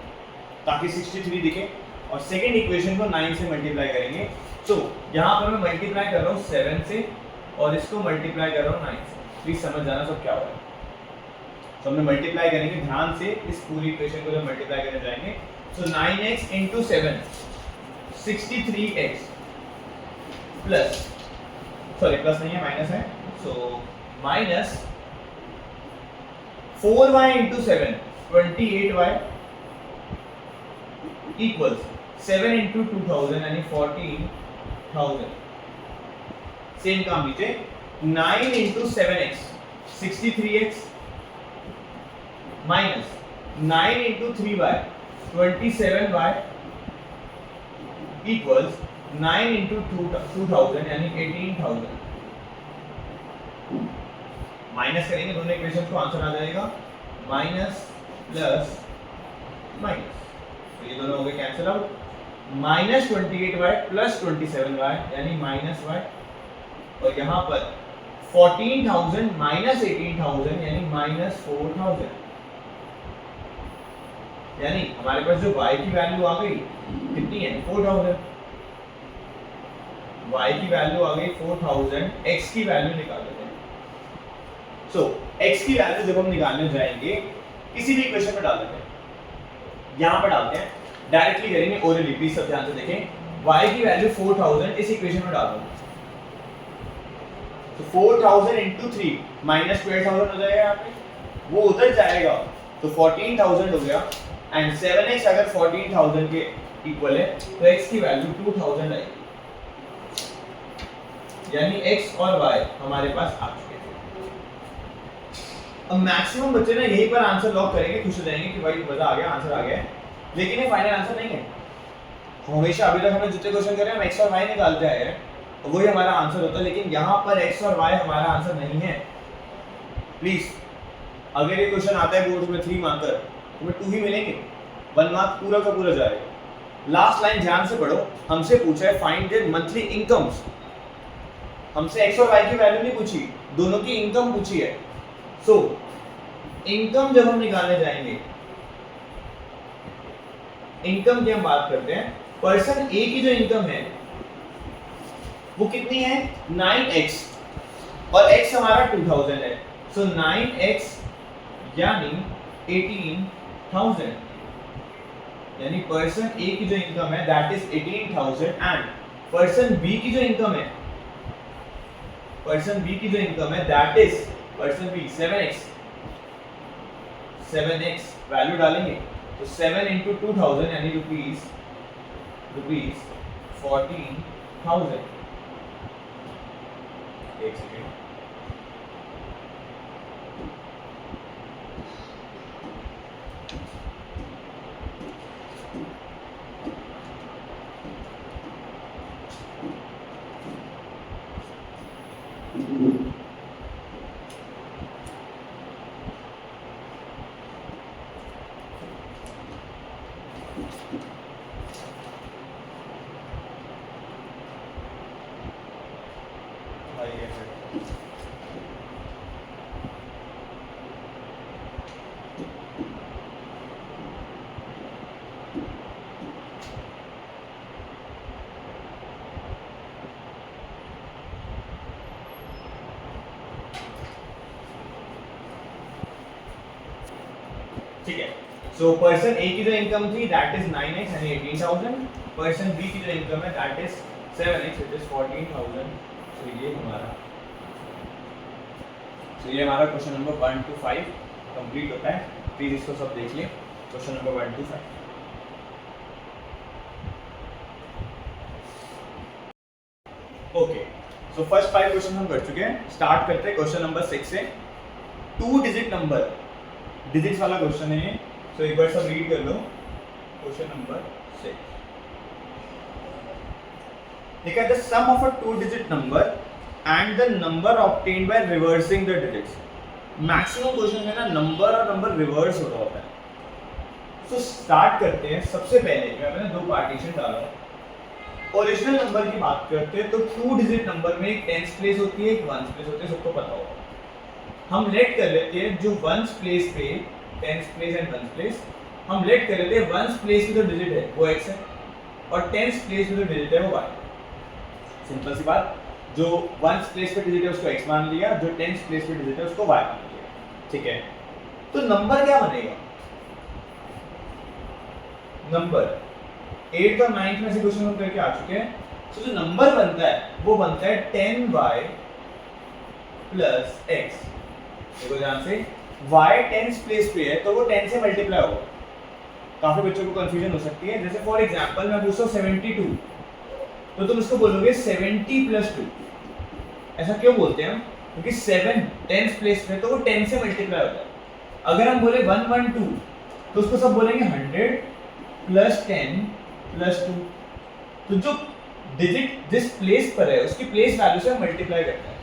[SPEAKER 1] ताकि 63 दिखे, और सेकंड इक्वेशन को 9 से मल्टीप्लाई करेंगे। तो यहाँ पर मैं मल्टीप्लाई कर रहा हूँ 7 से और इसको मल्टीप्लाई कर रहा हूँ 9 से। प्लीज समझ जाना सब क्या हो रहा है। तो हमने मल्टीप्लाई करेंगे ध्यान से, इस पूरी इक्वेशन को जब मल्टीप्लाई करने जाएंगे, so 9x into 7 63x plus, sorry plus नहीं है माइनस है, so minus 4y into 7 28y equals 7 into 2000 यानी 14,000। सेम काम लीजिए, 9 into 7x 63x minus 9 into 3y 27y equals 9 into 2000 यानी 18,000। माइनस करेंगे दोनों इक्वेशन को, आंसर आ जाएगा माइनस प्लस माइनस, तो ये दोनों हो गए cancel out. Minus 28y plus 27y यानी माइनस y, और यहाँ पर 14,000 माइनस 18,000 यानी माइनस 4,000। यानी हमारे पास जो y की वैल्यू आ गई कितनी है, 4000। y की वैल्यू आ गई 4000, x की वैल्यू निकाल लेते हैं। सो x की वैल्यू जब हम निकालने जाएंगे किसी भी इक्वेशन में डाल देते हैं, यहां पर डालते हैं, डायरेक्टली करेंगे ओरली, प्लीज सब ध्यान से देखें। y की वैल्यू 4000 इस इक्वेशन में डाल दो, तो 4000 into 3 माइनस 12,000 हो जाएगा, यहाँ पे वो उधर जाएगा तो 14,000 हो गया, एंड 7x अगर 14,000 के इक्वल है तो x की वैल्यू 2000 आएगी, यानी x और y हमारे पास आ चुके थे। अब मैक्सिमम बच्चे ना यहीं पर आंसर लॉक करेंगे, खुश हो जाएंगे कि भाई मजा आ गया, आंसर आ गया है, लेकिन ये फाइनल आंसर नहीं है। हमेशा अभी तक हमने जितने क्वेश्चन करे हम x और y निकालते आए हैं, तो वही हमारा आंसर होता है, लेकिन यहाँ पर x और y हमारा आंसर नहीं है। प्लीज अगर ये क्वेश्चन आता है बोर्ड में 3 मार्कर, तुम्हें 2 ही मिलेंगे, 1 मार्क पूरा का पूरा जाएगा। लास्ट लाइन ध्यान से पढ़ो, हमसे पूछा है फाइंड देयर मंथली इनकम्स, हमसे x और y की वैल्यू नहीं पूछी, दोनों की इनकम पूछी है। सो इनकम जब हम निकालने जाएंगे, इनकम की हम बात करते हैं, पर्सन ए की जो इनकम है वो कितनी है, 9x, और x हमारा 2000 है, सो 9x यानी 18,000, यानी पर्सन ए की जो इनकम है that is 18,000, and person B की जो इनकम है, पर्सन बी की जो इनकम है that is person B 7x value डालेंगे तो 7 into 2000 यानी रुपीस 14,000। एक सेकेंड, ठीक है। सो पर्सन ए की जो इनकम थी दैट इज 9x यानी 18,000, पर्सन बी की जो इनकम है that is 7x which is 14,000। तो ये हमारा क्वेश्चन नंबर 1 to 5 कंप्लीट होता है। प्लीज इसको सब देख लिए, question number 1 to 5। Okay, so first 5 question हम कर चुके हैं। स्टार्ट करते हैं क्वेश्चन नंबर 6 से। 2 डिजिट नंबर, डिजिट्स वाला क्वेश्चन है ये, सो एक बार सब रीड कर लो। क्वेश्चन नंबर 6, ठीक है, the sum of a 2 digit number and the number obtained by reversing the digits. Maximum question है ना नंबर और नंबर रिवर्स हो रहा होता है। सो स्टार्ट करते हैं। सबसे पहले मैंने 2 पार्टीशन डाला है। ओरिजिनल नंबर की बात करते हैं तो 2 डिजिट नंबर में एक टेंस प्लेस होती है, एक वंस प्लेस होती है, सबको पता होगा। हम लेट कर लेते हैं जो वंस प्लेस पे, tens place and ones place, हम लेट कर लेते हैं वंस प्लेस की जो डिजिट है वो x है और टेंस प्लेस की जो डिजिट है वो y। सिंपल सी बात, जो वंस प्लेस पे डिजिट है उसको x मान लिया, जो टेंस प्लेस पे डिजिट है उसको y मान लिया, ठीक है। तो नंबर क्या बनेगा? नंबर 8th और 9th में से क्वेश्चन हम करके आ चुके हैं। तो जो नंबर बनता है वो बनता है 10y प्लस x। देखो ध्यान से, y टेंस प्लेस पे है तो वो 10 से मल्टीप्लाई होगा। काफी बच्चों को कंफ्यूजन हो सकती है। जैसे फॉर एग्जांपल मैं पूछता हूं 72, तो तुम इसको बोलोगे 70 प्लस 2। ऐसा क्यों बोलते हैं हम? क्योंकि 7 टेंस प्लेस पे तो वो 10 से मल्टीप्लाई होता है। अगर हम बोले 112 तो उसको सब बोलेंगे 100 प्लस 10 प्लस 2। तो जो डिजिट जिस प्लेस पर है उसकी प्लेस वैल्यू से मल्टीप्लाई करता है।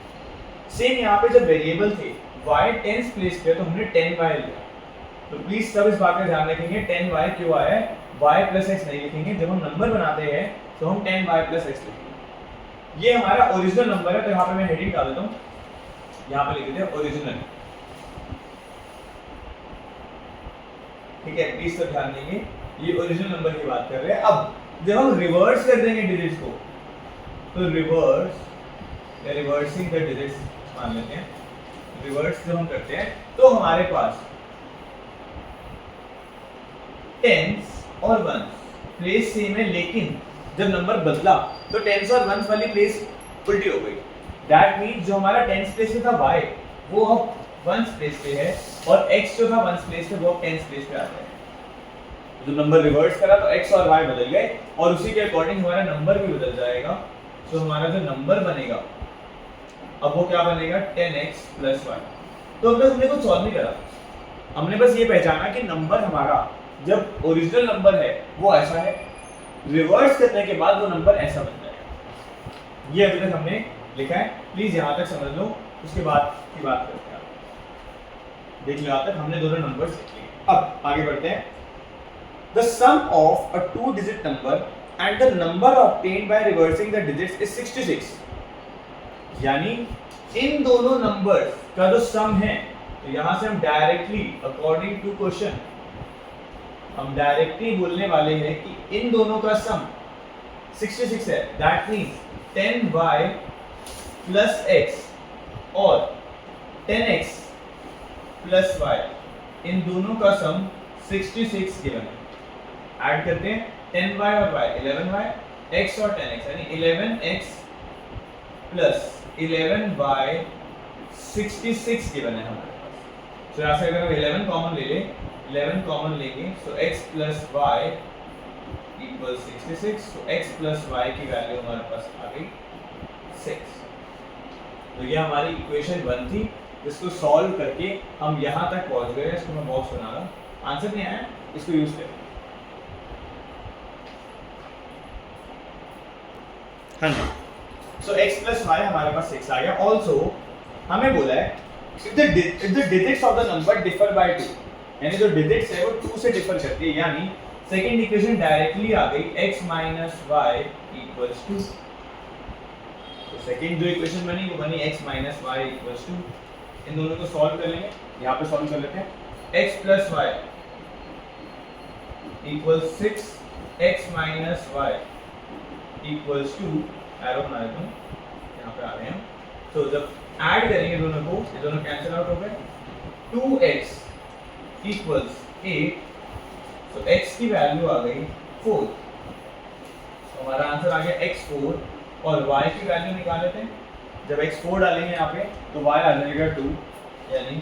[SPEAKER 1] सेम यहाँ पे जब वेरिएबल थे y टेंस प्लेस पे तो हमने 10y लिया। तो प्लीज सब इस बात का ध्यान रखेंगे, 10y क्यों आया है, y प्लस x नहीं लिखेंगे। जब हम नंबर बनाते हैं तो हम 10y प्लस x लिखेंगे। ये हमारा ओरिजिनल नंबर है, तो यहाँ पे मैं हेडिंग डाल देता हूँ, यहाँ पे लिख देते हैं ओरिजिनल, ठीक है। प्लीज सब ध्यान देंगे, ये ओरिजिनल नंबर की बात कर रहे हैं। अब जब हम रिवर्स कर देंगे डिजिट्स को, तो रिवर्सिंग द डिजिट्स मान लेते हैं। रिवर्स जब हम करते हैं तो हमारे पास टेंस और वंस प्लेस सेम है, लेकिन जब नंबर बदला तो टेंस और वंस वाली प्लेस उल्टी हो गई। दैट मींस जो हमारा टेंस प्लेस पे था y वो अब वंस प्लेस पे है और x जो था वंस प्लेस पे वो अब टेंस प्लेस पे आ गया है। जो नंबर रिवर्स करा तो x और y बदल गए और उसी के अकॉर्डिंग हमारा नंबर भी बदल जाएगा। तो हमारा जो नंबर बनेगा अब वो क्या बनेगा, 10x प्लस y। तो अब तक हमने कुछ सॉल्व नहीं करा, हमने बस ये पहचाना कि नंबर हमारा जब ओरिजिनल नंबर है वो ऐसा है, रिवर्स करने के बाद वो नंबर ऐसा बन जाएगा। ये अभी तक हमने लिखा है, प्लीज यहाँ तक समझ लो, उसके बाद की बात करते हैं। देख लो, यहाँ तक हमने दोनों नंबर लिख लिए। अब आगे बढ़ते हैं। The sum of a 2 digit number and the number obtained by reversing the digits is 66। यानी इन दोनों नंबर्स का जो सम है, तो यहां से हम डायरेक्टली अकॉर्डिंग टू क्वेश्चन हम डायरेक्टली बोलने वाले हैं कि इन दोनों का सम 66 है। That means 10y plus x और 10x प्लस y, इन दोनों का सम 66 गिवन है। ऐड करते हैं 10y और y 11y, x और 10x यानी 11x प्लस 11y 66 गिवन है हमारे पास। तो यहाँ से अगर हम 11 कॉमन ले लें, 11 कॉमन लेंगे तो x प्लस y इक्वल 66। तो x प्लस y की वैल्यू हमारे पास आ गई 6। तो ये हमारी इक्वेशन 1 थी, इसको सॉल्व करके हम यहाँ तक पहुँच गए। इसको मैं बॉक्स बना रहा हूँ, आंसर नहीं आया, इसको यूज करें। हाँ जी, सो x प्लस y हमारे पास 6 आ गया। ऑल्सो हमें बोला है if the digits of the number differ by 2, यानी जो डिजिट्स है वो 2 से डिफर करती है, यानी सेकंड इक्वेशन डायरेक्टली आ गई x माइनस y इक्वल्स 2। तो सेकंड जो इक्वेशन बनी वो बनी x माइनस y इक्वल्स 2। इन दोनों को सॉल्व कर लेंगे, यहाँ पे सॉल्व कर लेते हैं। x plus y equals 6, x minus y equals 2, arrow बना देता हूँ, यहाँ पे आ रहे हैं। तो जब ऐड करेंगे दोनों को, ये दोनों कैंसिल आउट हो गए। 2x इक्वल्स 8, तो x की वैल्यू आ गई 4। तो हमारा आंसर आ गया x4 और y की वैल्यू निकाल लेते हैं। जब x4 डालेंगे यहाँ पे तो y आ जाएगा 2, यानी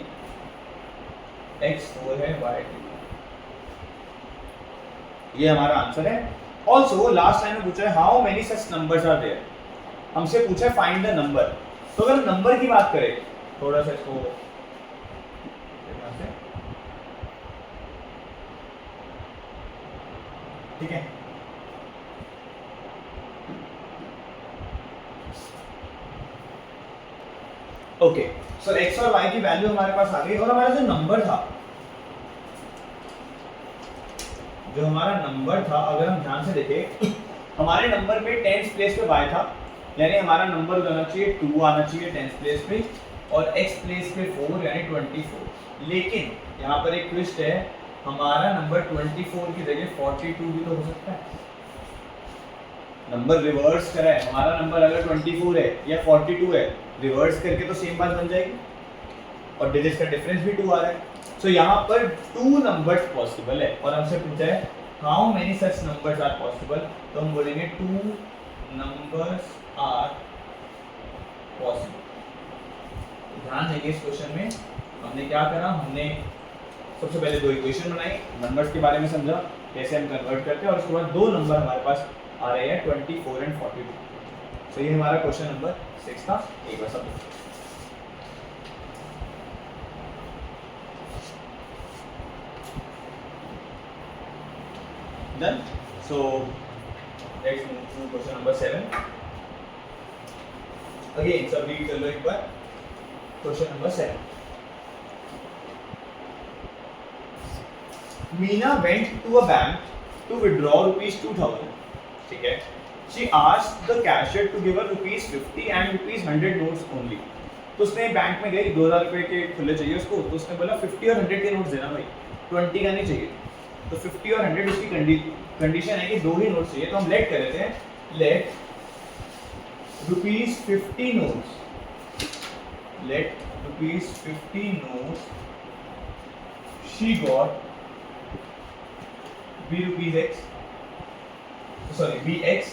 [SPEAKER 1] x4 है y 2। ये हमारा आंसर है। ऑल्सो लास्ट टाइम में पूछा है how many such numbers are there, हमसे पूछा है फाइंड द नंबर। तो अगर नंबर की बात करें, थोड़ा सा इसको ठीक है, ओके। सो x और y की वैल्यू हमारे पास आ गई, और हमारा जो नंबर था, अगर हम ध्यान से देखें, हमारे नंबर में 10th प्लेस पे y था, यानी हमारा नंबर आना चाहिए 2 आना चाहिए 10th प्लेस पे, और x प्लेस पे 4 यानी 24। लेकिन यहाँ पर एक ट्विस्ट है, हमारा नंबर 24 की जगह 42 भी तो हो सकता है। नंबर रिवर्स करा है, हमारा नंबर अगर 24 है या 42 है, रिवर्स करके तो सेम बात बन जाएगी, और डिजिट्स का डिफरेंस भी 2 आ रहा है। सो यहाँ पर 2 नंबर्स पॉसिबल है, और हमसे पूछा है how many such numbers are possible, तो हम बोलेंगे 2 नंबर्स आर पॉसिबल। ध्यान देंगे इस क्वेश्चन में हमने क्या करा, हमने सबसे पहले 2 इक्वेशन बनाई, नंबर्स के बारे में समझा कैसे हम कन्वर्ट करते हैं, और उसके बाद 2 नंबर हमारे पास आ रहे हैं 24 एंड 42। सो ये हमारा क्वेश्चन नंबर 6 था। एक बार सब done. So let's move to question number 7. Again सब रीड कर लो एक बार। Question number 7, Meena went to a bank to withdraw rupees 2000. ठीक है, she asked the cashier to give her rupees 50 and rupees 100 notes only. तो उसने bank में गई, 2000 रुपए के खुले चाहिए उसको, तो उसने बोला 50 और 100 के नोट्स देना भाई, 20 का नहीं चाहिए। तो 50 और 100 उसकी कंडीशन है कि 2 ही नोट्स चाहिए, तो हम लेट कर लेते हैं, let rupees 50 notes, let rupees 50 notes she got B rupees X, sorry B X,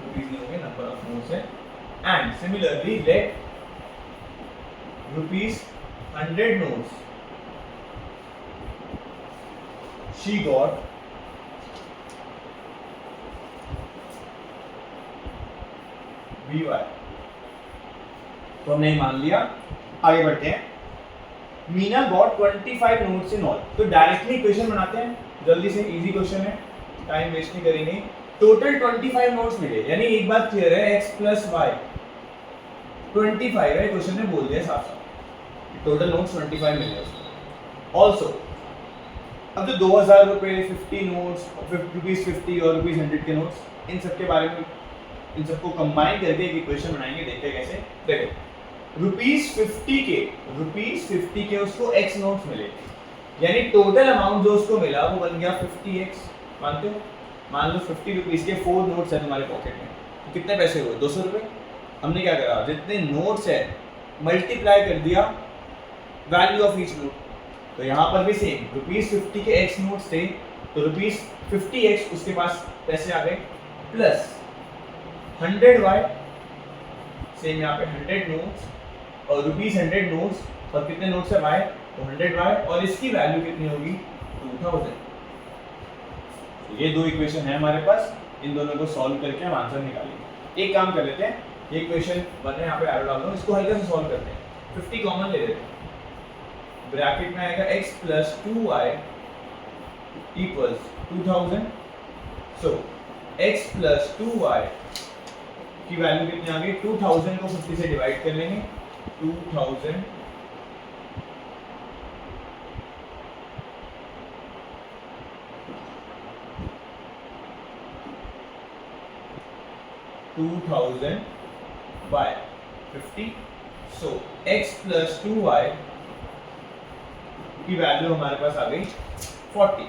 [SPEAKER 1] rupees नहीं होंगे, नंबर ऑफ नोट्स है, and similarly let rupees 100 notes she got B Y. तो हमने मान लिया, आगे बढ़ते हैं। Meena got 25 notes in all, तो डायरेक्टली इक्वेशन बनाते हैं, जल्दी से, इजी क्वेश्चन है, टाइम वेस्ट नहीं करेंगे। टोटल 25 नोट्स मिले, यानी एक बात क्लियर है, x प्लस वाई 25 है, क्वेश्चन ने बोल दिया साफ साफ, टोटल नोट्स 25 मिले उसको। ऑल्सो अब जो 2000 रुपए 50 नोट्स, रुपीज 50 और रुपीज 100 के नोट्स, इन सब के बारे में, इन सबको कंबाइन करके एक इक्वेशन बनाएंगे, देखते हैं कैसे। देखो रुपीज 50 के उसको x नोट्स मिले, यानी टोटल अमाउंट जो उसको मिला वो बन गया 50x। मानते हो, मान लो 50 रुपीज के 4 नोट्स है तुम्हारे पॉकेट में, तो कितने पैसे हुए, 200 रुपए। हमने क्या करा, जितने नोट्स है मल्टीप्लाई कर दिया वैल्यू ऑफ ईच नोट। तो यहाँ पर भी सेम, रुपीज 50 के x नोट्स थे, तो रुपीज 50x उसके पास पैसे आ गए, प्लस 100y, सेम यहाँ पे 100 नोट्स और रुपीज 100 नोट्स, और कितने नोट्स है y, तो 100y, और इसकी वैल्यू कितनी होगी 2000। ये 2 इक्वेशन है हमारे पास, इन दोनों को सॉल्व करके हम आंसर निकालेंगे। एक काम कर लेते हैं, ये इक्वेशन बने यहाँ पे एरो डाल दो, इसको हल्का से सॉल्व करते हैं। 50 कॉमन ले लेते हैं, ब्रैकेट में आएगा x प्लस 2y इक्वल्स 2000। सो x प्लस 2y की वैल्यू कितनी आ गई, 2000 को 50 से डिवाइड कर लेंगे, 2000 by 50। So x plus 2y की वैल्यू हमारे पास आ गई 40,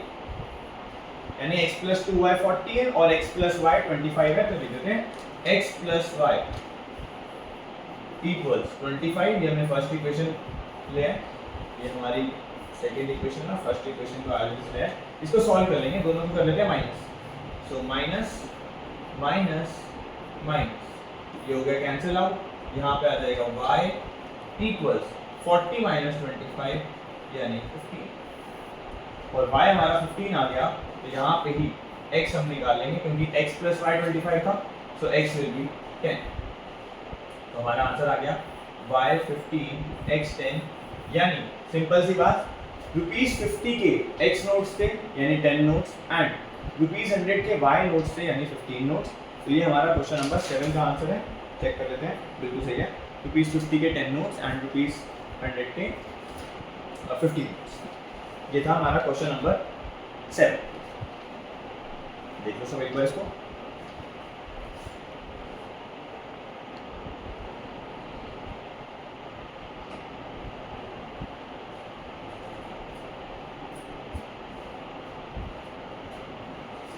[SPEAKER 1] यानी x प्लस 2y 40 है और x प्लस y 25 है, तो लिख देते हैं x प्लस y इक्वल्स 25। ये हमने फर्स्ट इक्वेशन लिया है, ये हमारी सेकेंड इक्वेशन ना, फर्स्ट इक्वेशन को आगे से लिया है, इसको सॉल्व कर लेंगे, दोनों को कर लेते हैं minus. So minus minus minus, ये हो गया कैंसिल आउट, यहाँ पे आ जाएगा y इक्वल्स 40 माइनस 25 यानी 15 और y हमारा 15 आ गया तो यहाँ पे ही x हम निकालेंगे क्योंकि x प्लस वाई 25 था सो x विल बी 10 तो हमारा आंसर आ गया y 15 x 10 यानी सिंपल सी बात ₹50 के x नोट्स थे यानी 10 नोट्स एंड ₹100 के y नोट्स थे यानी 15 नोट्स। तो ये हमारा क्वेश्चन नंबर 7 का आंसर है। चेक कर लेते हैं, बिल्कुल सही है। ₹50 के 10 नोट्स एंड ₹100 के 15 नोट्स। ये था हमारा क्वेश्चन नंबर 7। देख लो सब एक बार इसको।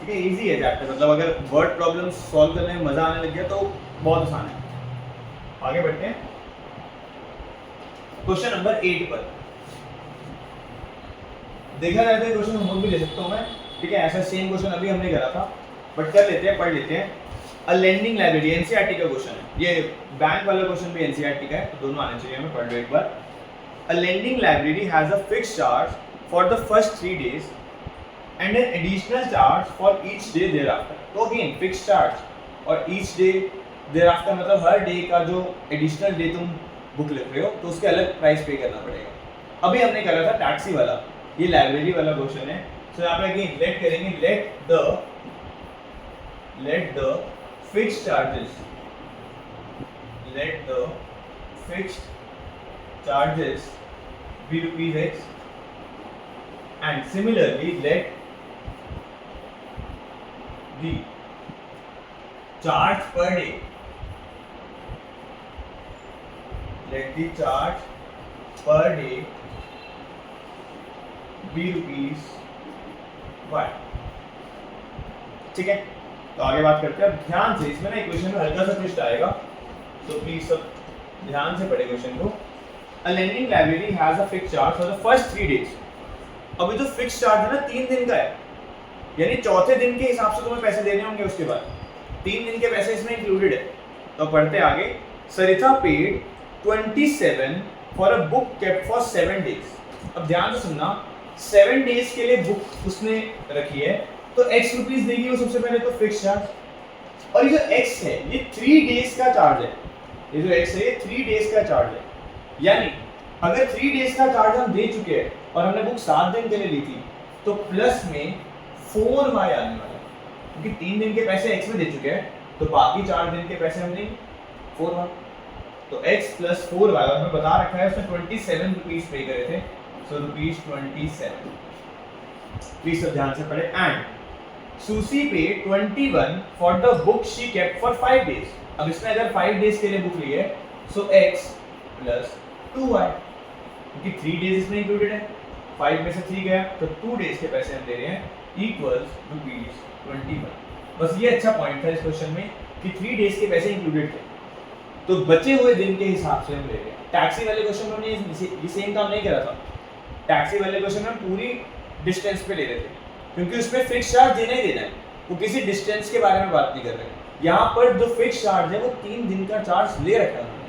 [SPEAKER 1] ठीक है, इजी है चैप्टर, मतलब अगर वर्ड प्रॉब्लम सॉल्व करने में मजा आने लग गया तो बहुत आसान है। आगे बढ़ते हैं क्वेश्चन नंबर 8 पर। देखा जाए तो क्वेश्चन होमवर्क भी ले सकता हूं मैं, ठीक है। ऐसा सेम क्वेश्चन अभी हमने करा था बट कर लेते हैं, पढ़ लेते हैं। अ लेंडिंग लाइब्रेरी एनसीईआरटी का क्वेश्चन है, ये बैंक वाला क्वेश्चन भी एनसीईआरटी का है, तो दोनों आने चाहिए हमें। पढ़ लो एक बार। A lending library has a fixed charge for the first 3 days and an additional charge for each day thereafter। तो अगेन फिक्स्ड चार्ज और each day thereafter मतलब हर डे का जो एडिशनल डे तुम बुक लिख रहे हो तो उसके अलग प्राइस पे करना पड़ेगा। अभी हमने करा था टैक्सी वाला, ये लाइब्रेरी वाला क्वेश्चन है। सो यहाँ पे अगेन लेट करेंगे, let the fixed charges be ₹X and similarly let the charge per day be ₹Y। ठीक है, तो आगे बात करते हैं। ध्यान से, इसमें ना इक्वेशन में हल्का सा ट्विस्ट आएगा तो प्लीज सब ध्यान से पढ़े क्वेश्चन को। A lending library has a fixed charge for the first 3 days। अभी तो फिक्स्ड चार्ज है ना 3 दिन का है, यानी चौथे दिन के हिसाब से तुम्हें पैसे देने होंगे। उसके बाद 3 दिन के पैसे इसमें इंक्लूडेड है। तो पढ़ते आगे। Sarita paid 27 for a book kept for 7 days। अब ध्यान से सुनना, 7 days के लिए बुक उसने रखी है तो x रुपीस देगी वो सबसे पहले, तो फिक्स चार्ज। और ये जो x है ये 3 days का चार्ज है। ये जो x है ये 3 days का चार्ज है, यानी अगर 3 days का चार्ज हम दे चुके हैं और हमने बुक 7 दिन के लिए ली थी तो प्लस में 4y आने वाला है, क्योंकि 3 दिन के पैसे x में दे चुके हैं तो बाकी 4 दिन के पैसे हम देंगे 4y। तो x प्लस 4y, और हमें बता रखा है उसने 27 रुपीस पे करे थे, सो ₹27। प्लीज सब ध्यान से पढ़े। एंड सुसी पे 21 for the book she kept for 5 days। अब इसने अगर 5 days के लिए बुक ली है सो x प्लस 2y, क्योंकि 3 days इसमें इंक्लूडेड है, 5 में से 3 गया तो 2 days के पैसे हम दे रहे हैं इक्वल्स ₹21। बस ये अच्छा पॉइंट था इस क्वेश्चन में कि 3 days के पैसे इंक्लूडेड थे, तो बचे हुए दिन के हिसाब से हम ले रहे हैं। टैक्सी वाले क्वेश्चन में हमने ये सेम काम नहीं करा था। टैक्सी वाले क्वेश्चन में पूरी डिस्टेंस पे ले रहे थे क्योंकि उसमें फिक्स चार्ज देना ही देना है, वो किसी डिस्टेंस के बारे में बात नहीं कर रहे हैं। यहाँ पर जो फिक्स चार्ज है वो 3 दिन का चार्ज ले रखा है उन्होंने,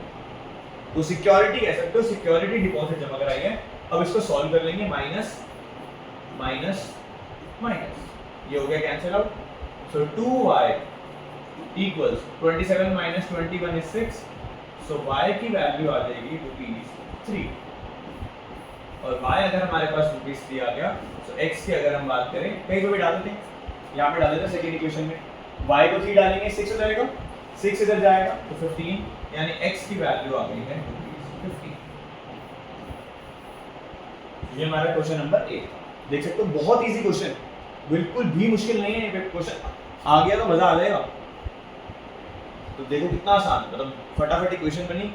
[SPEAKER 1] तो सिक्योरिटी कह सकते हो, सिक्योरिटी डिपॉजिट जमा कराई है। अब इसको सॉल्व कर लेंगे, माइनस माइनस माइनस, ये हो गया cancel out. So 2y equals 27 minus 21 is 6, so y की वैल्यू आ जाएगी ₹3। और y अगर हमारे पास ₹3 आ गया तो x की अगर हम बात करें, कहीं पे भी डाल देते हैं, यहाँ पे डाल देते हैं सेकेंड इक्वेशन में, y को 3 डालेंगे 6 हो जाएगा, 6 इधर जाएगा तो 15, यानी x की वैल्यू आ गई है ₹15। ये हमारा क्वेश्चन नंबर 8। देख सकते हो बहुत इजी क्वेश्चन, बिल्कुल भी मुश्किल नहीं है। क्वेश्चन आ गया तो मजा आ जाएगा। तो देखो कितना आसान, मतलब फटाफट इक्वेशन बनी,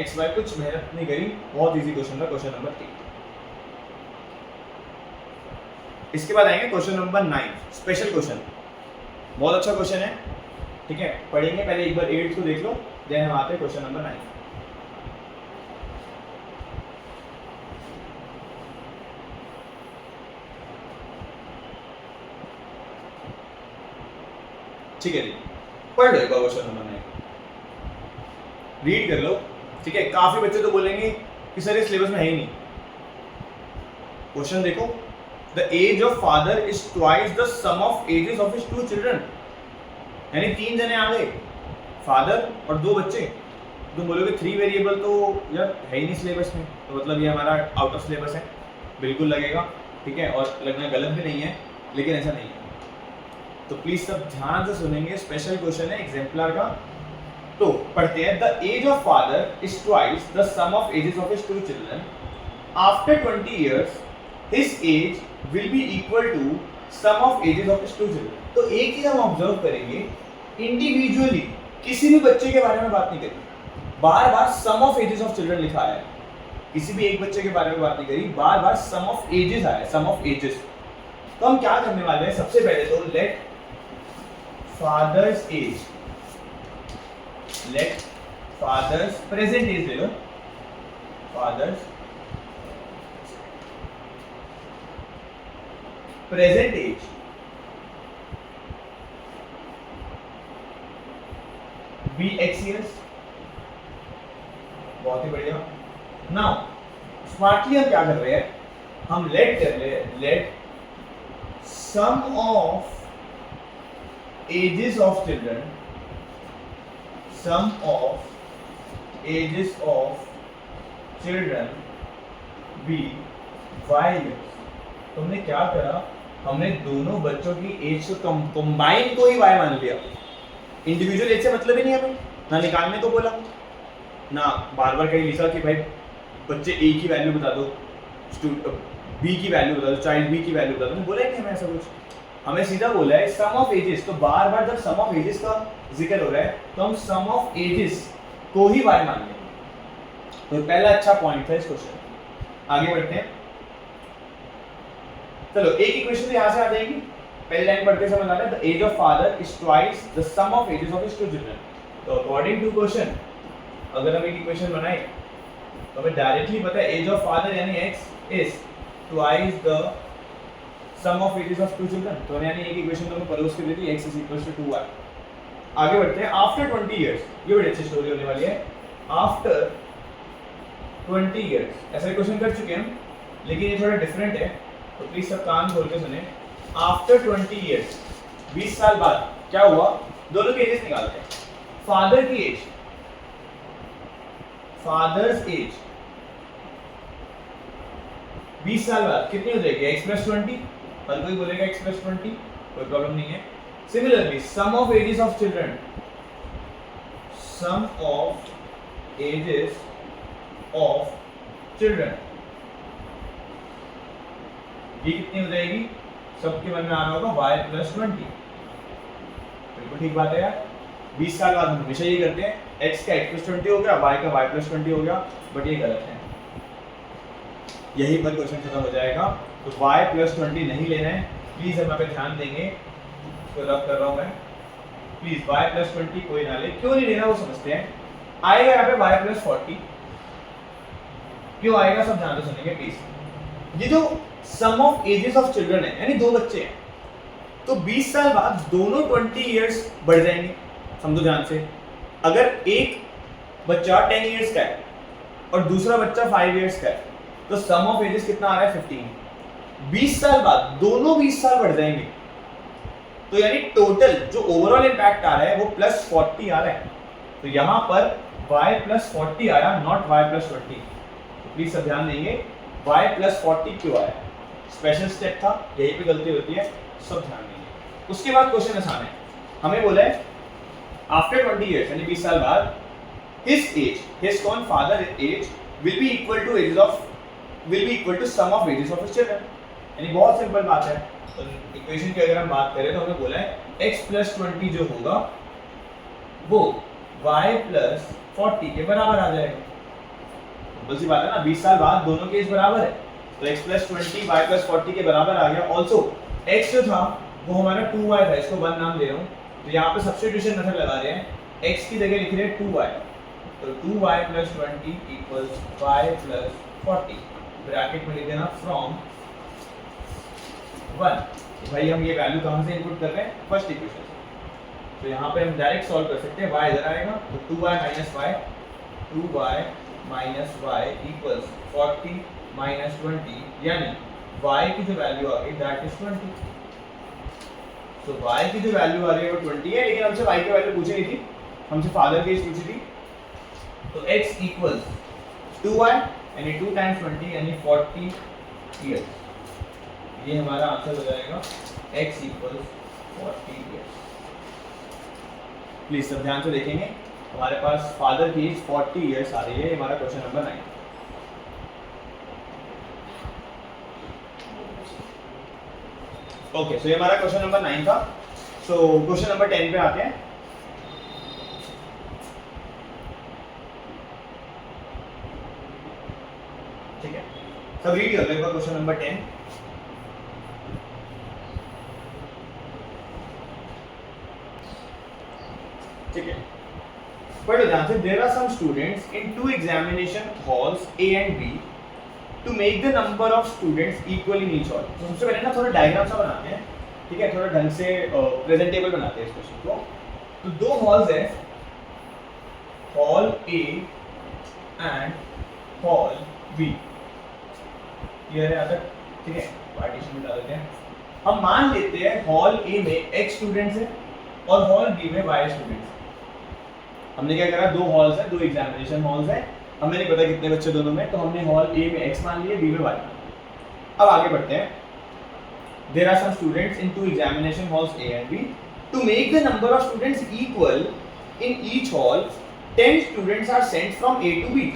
[SPEAKER 1] x y कुछ मेहनत नहीं करी, बहुत इजी क्वेश्चन था क्वेश्चन नंबर 8। इसके बाद आएंगे क्वेश्चन नंबर 9, स्पेशल क्वेश्चन। बहुत अच्छा क्वेश्चन है, ठीक है। पढ़ेंगे पहले एक बार 8 को देख लो, देन हम आते हैं क्वेश्चन नंबर 9। ठीक है जी, पढ़ लो एक बार क्वेश्चन नंबर 9। रीड कर लो, ठीक है। काफी बच्चे तो बोलेंगे कि सर ये सिलेबस में है ही नहीं। क्वेश्चन देखो, the age of father is twice the sum of ages of his 2 children, यानी 3 जने आ गए, फादर और 2 बच्चे। तुम बोलोगे 3 वेरिएबल तो यार है ही नहीं सिलेबस में, तो मतलब ये हमारा आउट ऑफ सिलेबस है, बिल्कुल लगेगा, ठीक है। और लगना गलत भी नहीं है, लेकिन ऐसा नहीं है। तो प्लीज सब ध्यान से सुनेंगे, स्पेशल क्वेश्चन है एग्जाम्पलर का। तो पढ़ते हैं, the age of father is twice the sum of ages of his 2 children, after 20 years his age will be equal to sum of ages of his 2 children. तो एक चीज हम ऑब्जर्व करेंगे, इंडिविजुअली किसी भी बच्चे के बारे में बात नहीं करेंगे, बार बार सम ऑफ एजेस ऑफ चिल्ड्रन लिखा है, किसी भी एक बच्चे के बारे में बात नहीं करी, बार बार सम ऑफ एजेस आया, सम ऑफ एजेस। तो हम क्या करने वाले हैं, सबसे पहले तो let father's age, let father's present age ले लो, father's present age B X years. बहुत ही बढ़िया। नाउ स्मार्टली हम क्या कर रहे हैं, हम लेट कर रहे हैं, let sum of ages of children, sum of ages of children B Y years. तुमने क्या करा, हमने दोनों बच्चों की एज को कंबाइन को ही वाई मान लिया। इंडिविजुअल एज से मतलब ही नहीं हमें, ना निकालने को बोला, ना बार बार कहीं लिखा कि भाई बच्चे ए की वैल्यू बता दो, बी की वैल्यू बता दो, चाइल्ड बी की वैल्यू बता दो, बोला ही नहीं हमें ऐसा कुछ। हमें सीधा बोला है सम ऑफ एजेस। तो बार बार जब सम ऑफ एजेस का जिक्र हो रहा है तो हम सम ऑफ एजेस को ही वाई मान लेंगे। तो पहला अच्छा पॉइंट था इस क्वेश्चन। आगे बढ़ते हैं, चलो एक इक्वेशन यहां से आ जाएगी, पहली लाइन पढ़ते समझ आ रहा है, the age of father is twice the sum of ages of his 2 children. तो अकॉर्डिंग टू क्वेश्चन अगर हम एक इक्वेशन बनाए तो हमें डायरेक्टली पता है एज ऑफ फादर यानी x is twice the sum of ages of 2 children. तो यानी एक इक्वेशन तो हमें परोस के दे दी, x is equal to 2y। आगे बढ़ते हैं, आफ्टर 20 इयर्स, ये बड़ी अच्छी स्टोरी होने वाली है। आफ्टर 20 इयर्स ऐसा क्वेश्चन कर चुके हैं हम, लेकिन ये थोड़ा डिफरेंट है, तो प्लीज सब कान खोल के सुने। आफ्टर 20 इयर्स, 20 साल बाद क्या हुआ, दोनों के एजेस निकालते हैं। फादर की एज, फादर्स एज 20 साल बाद कितनी हो जाएगी, x + 20। हर कोई बोलेगा x + 20, कोई प्रॉब्लम नहीं है। Similarly sum of ages of children, sum of ages of children, ये कितनी हो जाएगी, सबके मन में आ रहा होगा y + 20। बिल्कुल ठीक बात है यार, 20 साल बाद हम हमेशा ये करते हैं, x का x + 20 हो गया, y का y + 20 हो गया, बट ये गलत है। यही पर क्वेश्चन खत्म हो जाएगा। तो y + 20 नहीं लेना है, प्लीज हम यहाँ पे ध्यान देंगे, इसको रब कर रहा हूँ मैं, प्लीज y + 20 कोई ना ले। क्यों नहीं लेना वो समझते हैं। आएगा यहाँ पे y + 40, क्यों आएगा सब ध्यान से सुनेंगे प्लीज। ये जो सम ऑफ एजेस ऑफ चिल्ड्रन है, यानी 2 बच्चे हैं, तो 20 साल बाद दोनों 20 इयर्स बढ़ जाएंगे, समझो ध्यान से। अगर एक बच्चा 10 इयर्स का है और दूसरा बच्चा 5 इयर्स का है, तो सम ऑफ एजेस कितना आ रहा है, 15। 20 साल बाद दोनों 20 साल बढ़ जाएंगे, तो यानी टोटल जो ओवरऑल इंपैक्ट आ रहा है वो +40 आ रहा है। तो यहां पर y + 40 आया, नॉट y + 20। तो प्लीज सब ध्यान देंगे, y + 40 क्यों आया, स्पेशल स्टेप था, यही पे गलती होती है, सब ध्यान देंगे। उसके बाद क्वेश्चन आसान है, हमें बोला है आफ्टर 20 इयर्स यानी 20 साल बाद हिज एज, हिज कौन, father age will be equal to ages of, will be equal to sum of ages of his children. यानी बहुत सिंपल बात है। तो इक्वेशन की अगर हम बात करें तो हमें बोला है x + 20 जो होगा वो y + 40 के बराबर आ जाएगा। सिंपल सी बात है ना, 20 साल बाद दोनों के एज बराबर है, तो x + 20 y + 40 के बराबर आ गया। ऑल्सो x जो था वो हमारा 2y था, इसको 1 नाम दे रहा हूँ, तो यहाँ पे सब्स्टिट्यूशन मेथड लगा रहे हैं, x की जगह लिख रहे हैं 2y, तो 2y + 20 = y + 40, ब्रैकेट में लिख देना फ्रॉम 1। तो भाई हम ये वैल्यू कहाँ से इनपुट कर रहे हैं, फर्स्ट इक्वेशन से। तो यहाँ पे हम डायरेक्ट सॉल्व कर सकते हैं, y इधर आएगा तो 2y - y 2y minus Y equals 40 minus 20, यानी y की जो वैल्यू आ गई दैट इज 20। तो y की जो वैल्यू आ रही है वो 20 है, लेकिन हमसे y की वैल्यू पूछी नहीं थी, हमसे फादर की पूछी थी। तो x इक्वल्स 2y यानी 2 टाइम्स 20 यानी 40 ईयर्स। ये हमारा आंसर हो जाएगा x इक्वल्स 40 ईयर्स। प्लीज सब ध्यान से देखेंगे, हमारे पास फादर की एज 40 ईयर्स आ रही है। हमारा क्वेश्चन नंबर 9। ओके, सो ये हमारा क्वेश्चन नंबर 9 था। सो क्वेश्चन नंबर 10 पे आते हैं। ठीक है, सब रीड कर लो क्वेश्चन नंबर 10। ठीक है, पढ़ो ध्यान से। There are some students in two examination halls A and B to make the number of students equal in each hall. तो सबसे पहले ना थोड़ा डायग्राम सा बनाते हैं, ठीक है, थोड़ा ढंग से प्रेजेंटेबल बनाते हैं इस क्वेश्चन को। तो दो हॉल्स हैं, hall A and hall B. Clear है यहाँ तक? ठीक है, पार्टीशन में डाल देते हैं। हम मान लेते हैं हॉल ए में x स्टूडेंट्स हैं और हॉल बी में y स्टूडेंट्स हैं। हमने क्या करा, दो हॉल्स हैं, दो एग्जामिनेशन हॉल्स हैं, हमें नहीं पता कितने बच्चे दोनों में, तो हमने हॉल ए में x मान लिए, बी में y मान लिया। अब आगे बढ़ते हैं। There are some students in two examination halls A and B to make the number of students equal in each hall 10 students are sent from A to B.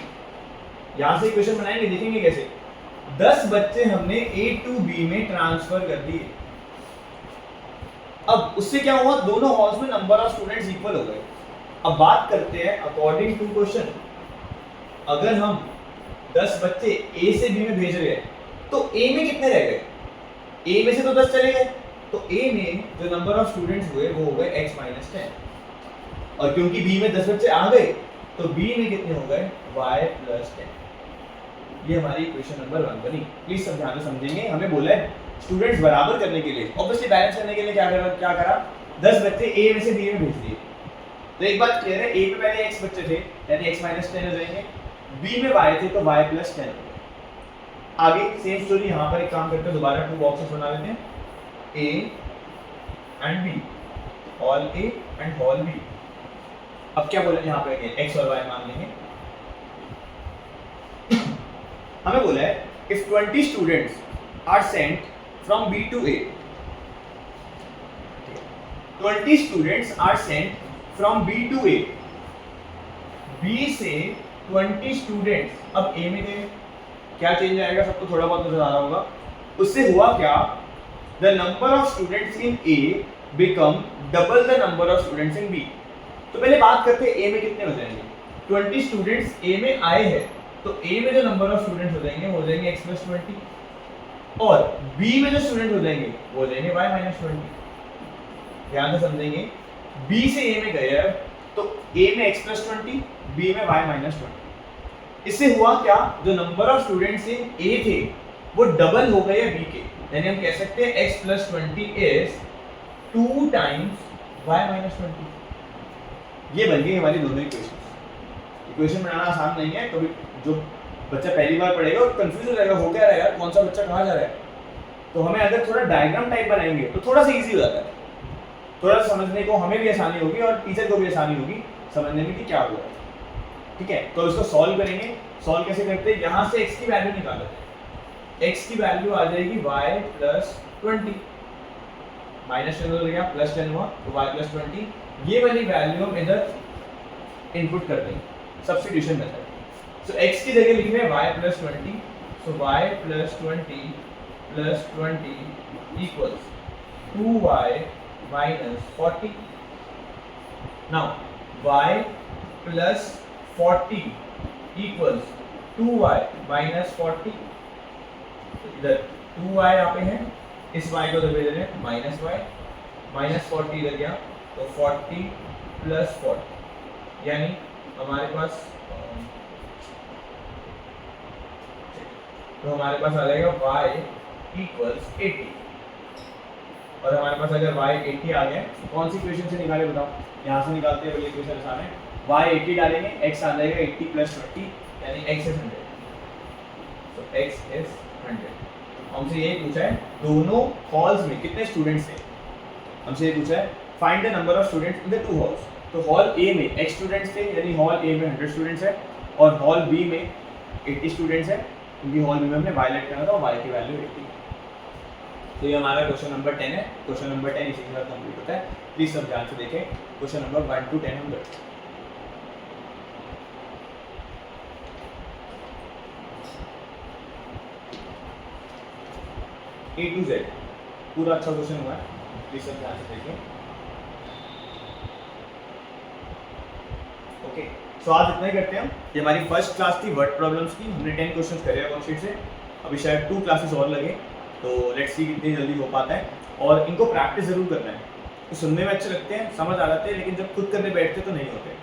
[SPEAKER 1] यहां से इक्वेशन बनाएंगे, देखेंगे कैसे। 10 बच्चे हमने ए टू बी में transfer कर दिए। अब उससे क्या हुआ, दोनों हॉल्स में नंबर ऑफ स्टूडेंट्स इक्वल हो गए। अब बात करते हैं अकॉर्डिंग टू क्वेश्चन, अगर हम 10 बच्चे ए से बी में भेज रहे हैं तो ए में कितने रह गए, ए में से तो 10 चले गए, तो ए में जो नंबर ऑफ स्टूडेंट्स हुए वो हो गए x माइनस 10, और क्योंकि बी में 10 बच्चे आ गए तो बी में कितने हो गए y प्लस 10। ये हमारी इक्वेशन नंबर 1 बनी। प्लीज सब ध्यान से समझेंगे, हमें बोला है स्टूडेंट्स बराबर करने के लिए, ऑब्वियसली बैलेंस करने के लिए क्या करा 10 बच्चे ए में से बी में भेज दिए। तो एक बात क्लियर है, ए पे पहले x बच्चे थे यानी x माइनस 10 हो जाएंगे, बी में y थे तो y प्लस 10 हो गए। आगे सेम स्टोरी, यहाँ पर एक काम करते हैं, दोबारा 2 बॉक्सेस बना लेते हैं, a and b, hall a and hall b। अब क्या बोला यहाँ पे, x और y मान लेंगे। हमें बोला है if 20 students are sent from B to A, 20 students are sent from B to A, B से 20 students अब A में गए, क्या चेंज आएगा, सबको थोड़ा बहुत नजर आ रहा होगा। उससे हुआ क्या, the number of students in A become double the number of students in B। तो पहले बात करते हैं A में कितने हो जाएंगे। 20 स्टूडेंट्स A में आए हैं तो A में जो नंबर ऑफ स्टूडेंट्स हो जाएंगे x प्लस 20, और B में जो स्टूडेंट हो जाएंगे वो हो जाएंगे y माइनस 20। ध्यान से समझेंगे, B से A में गए हैं तो A में x प्लस 20, B में y माइनस 20। इससे हुआ क्या, जो number of students in A थे वो डबल हो गए B के, यानी हम कह सकते हैं x plus 20 is 2 times y minus 20। ये बन गई हमारी दोनों इक्वेशन। इक्वेशन बनाना आसान नहीं है, कभी जो बच्चा पहली बार पढ़ेगा वो कंफ्यूज हो जाएगा, हो क्या रहा है यार, कौन सा बच्चा कहाँ जा रहा है। तो हमें अगर थोड़ा डायग्राम टाइप बनाएंगे तो थोड़ा सा इजी हो जाता है, थोड़ा सा समझने को हमें भी आसानी होगी और टीचर को भी आसानी होगी समझने में कि क्या हुआ है। ठीक है, तो इसको सॉल्व करेंगे। सॉल्व कैसे करते हैं, यहाँ से x की वैल्यू निकालते हैं। x की वैल्यू आ जाएगी y प्लस 20, माइनस 10 हो गया, प्लस 10 हुआ तो y प्लस 20। ये वाली वैल्यू हम इधर इनपुट कर देंगे सब्स्टिट्यूशन मेथड। सो x की जगह लिखेंगे y प्लस 20, सो y plus 20 plus 20 equals 2y minus 40। Now y plus 40 equals 2y minus 40। इधर 2y यहाँ पे है, इस y को इधर भेज रहे हैं माइनस y, माइनस 40 इधर गया तो 40 प्लस 40, यानी हमारे पास आ जाएगा y इक्वल्स 80। और हमारे पास अगर y 80 आ गया तो कौन सी इक्वेशन से निकाले बताओ? यहाँ से निकालते हैं, वाली इक्वेशन आसान है। y 80 डालेंगे, x आ जाएगा 80 + 20 यानी x is 100। तो x is 100। हमसे ये पूछा है दोनों हॉल्स में कितने स्टूडेंट्स थे। हमसे ये पूछा है find the number of students in the two halls. तो हॉल ए में x स्टूडेंट्स थे यानी हॉल ए में 100 स्टूडेंट्स है, और हॉल बी में 80 स्टूडेंट्स है क्योंकि हॉल बी में हमने y लेट करना था और y की वैल्यू 80। तो ये हमारा क्वेश्चन नंबर 10 है। क्वेश्चन नंबर 10 इसी के साथ कंप्लीट होता है। प्लीज सब ध्यान से देखें। क्वेश्चन नंबर 1 to 10 हम करते हैं। A to Z पूरा अच्छा क्वेश्चन हुआ है, प्लीज सब ध्यान से देखें। ओके, सो आज इतना ही करते हैं हम। ये हमारी फर्स्ट क्लास थी वर्ड प्रॉब्लम्स की, हमने 10 क्वेश्चंस करे हैं वर्कशीट से। अभी शायद 2 क्लासेस और लगे, तो लेट्स सी कितनी जल्दी हो पाता है। और इनको प्रैक्टिस ज़रूर करना है। तो सुनने में अच्छे लगते हैं, समझ आ जाते हैं, लेकिन जब खुद करने बैठते तो नहीं होते।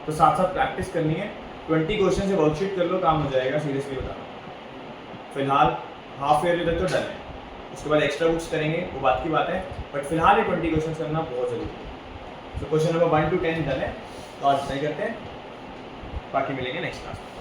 [SPEAKER 1] तो साथ साथ प्रैक्टिस करनी है। 20 क्वेश्चन से वर्कशीट कर लो, काम हो जाएगा, सीरियसली बता रहा हूँ। फिलहाल हाफ ईयरली तक तो डन है, उसके बाद एक्स्ट्रा बुक्स करेंगे, वो बात की बात है, बट फिलहाल ये 20 क्वेश्चन करना बहुत ज़रूरी है। तो क्वेश्चन नंबर 1 to 10 डन है। तो आज नहीं करते हैं, बाकी मिलेंगे नेक्स्ट क्लास में।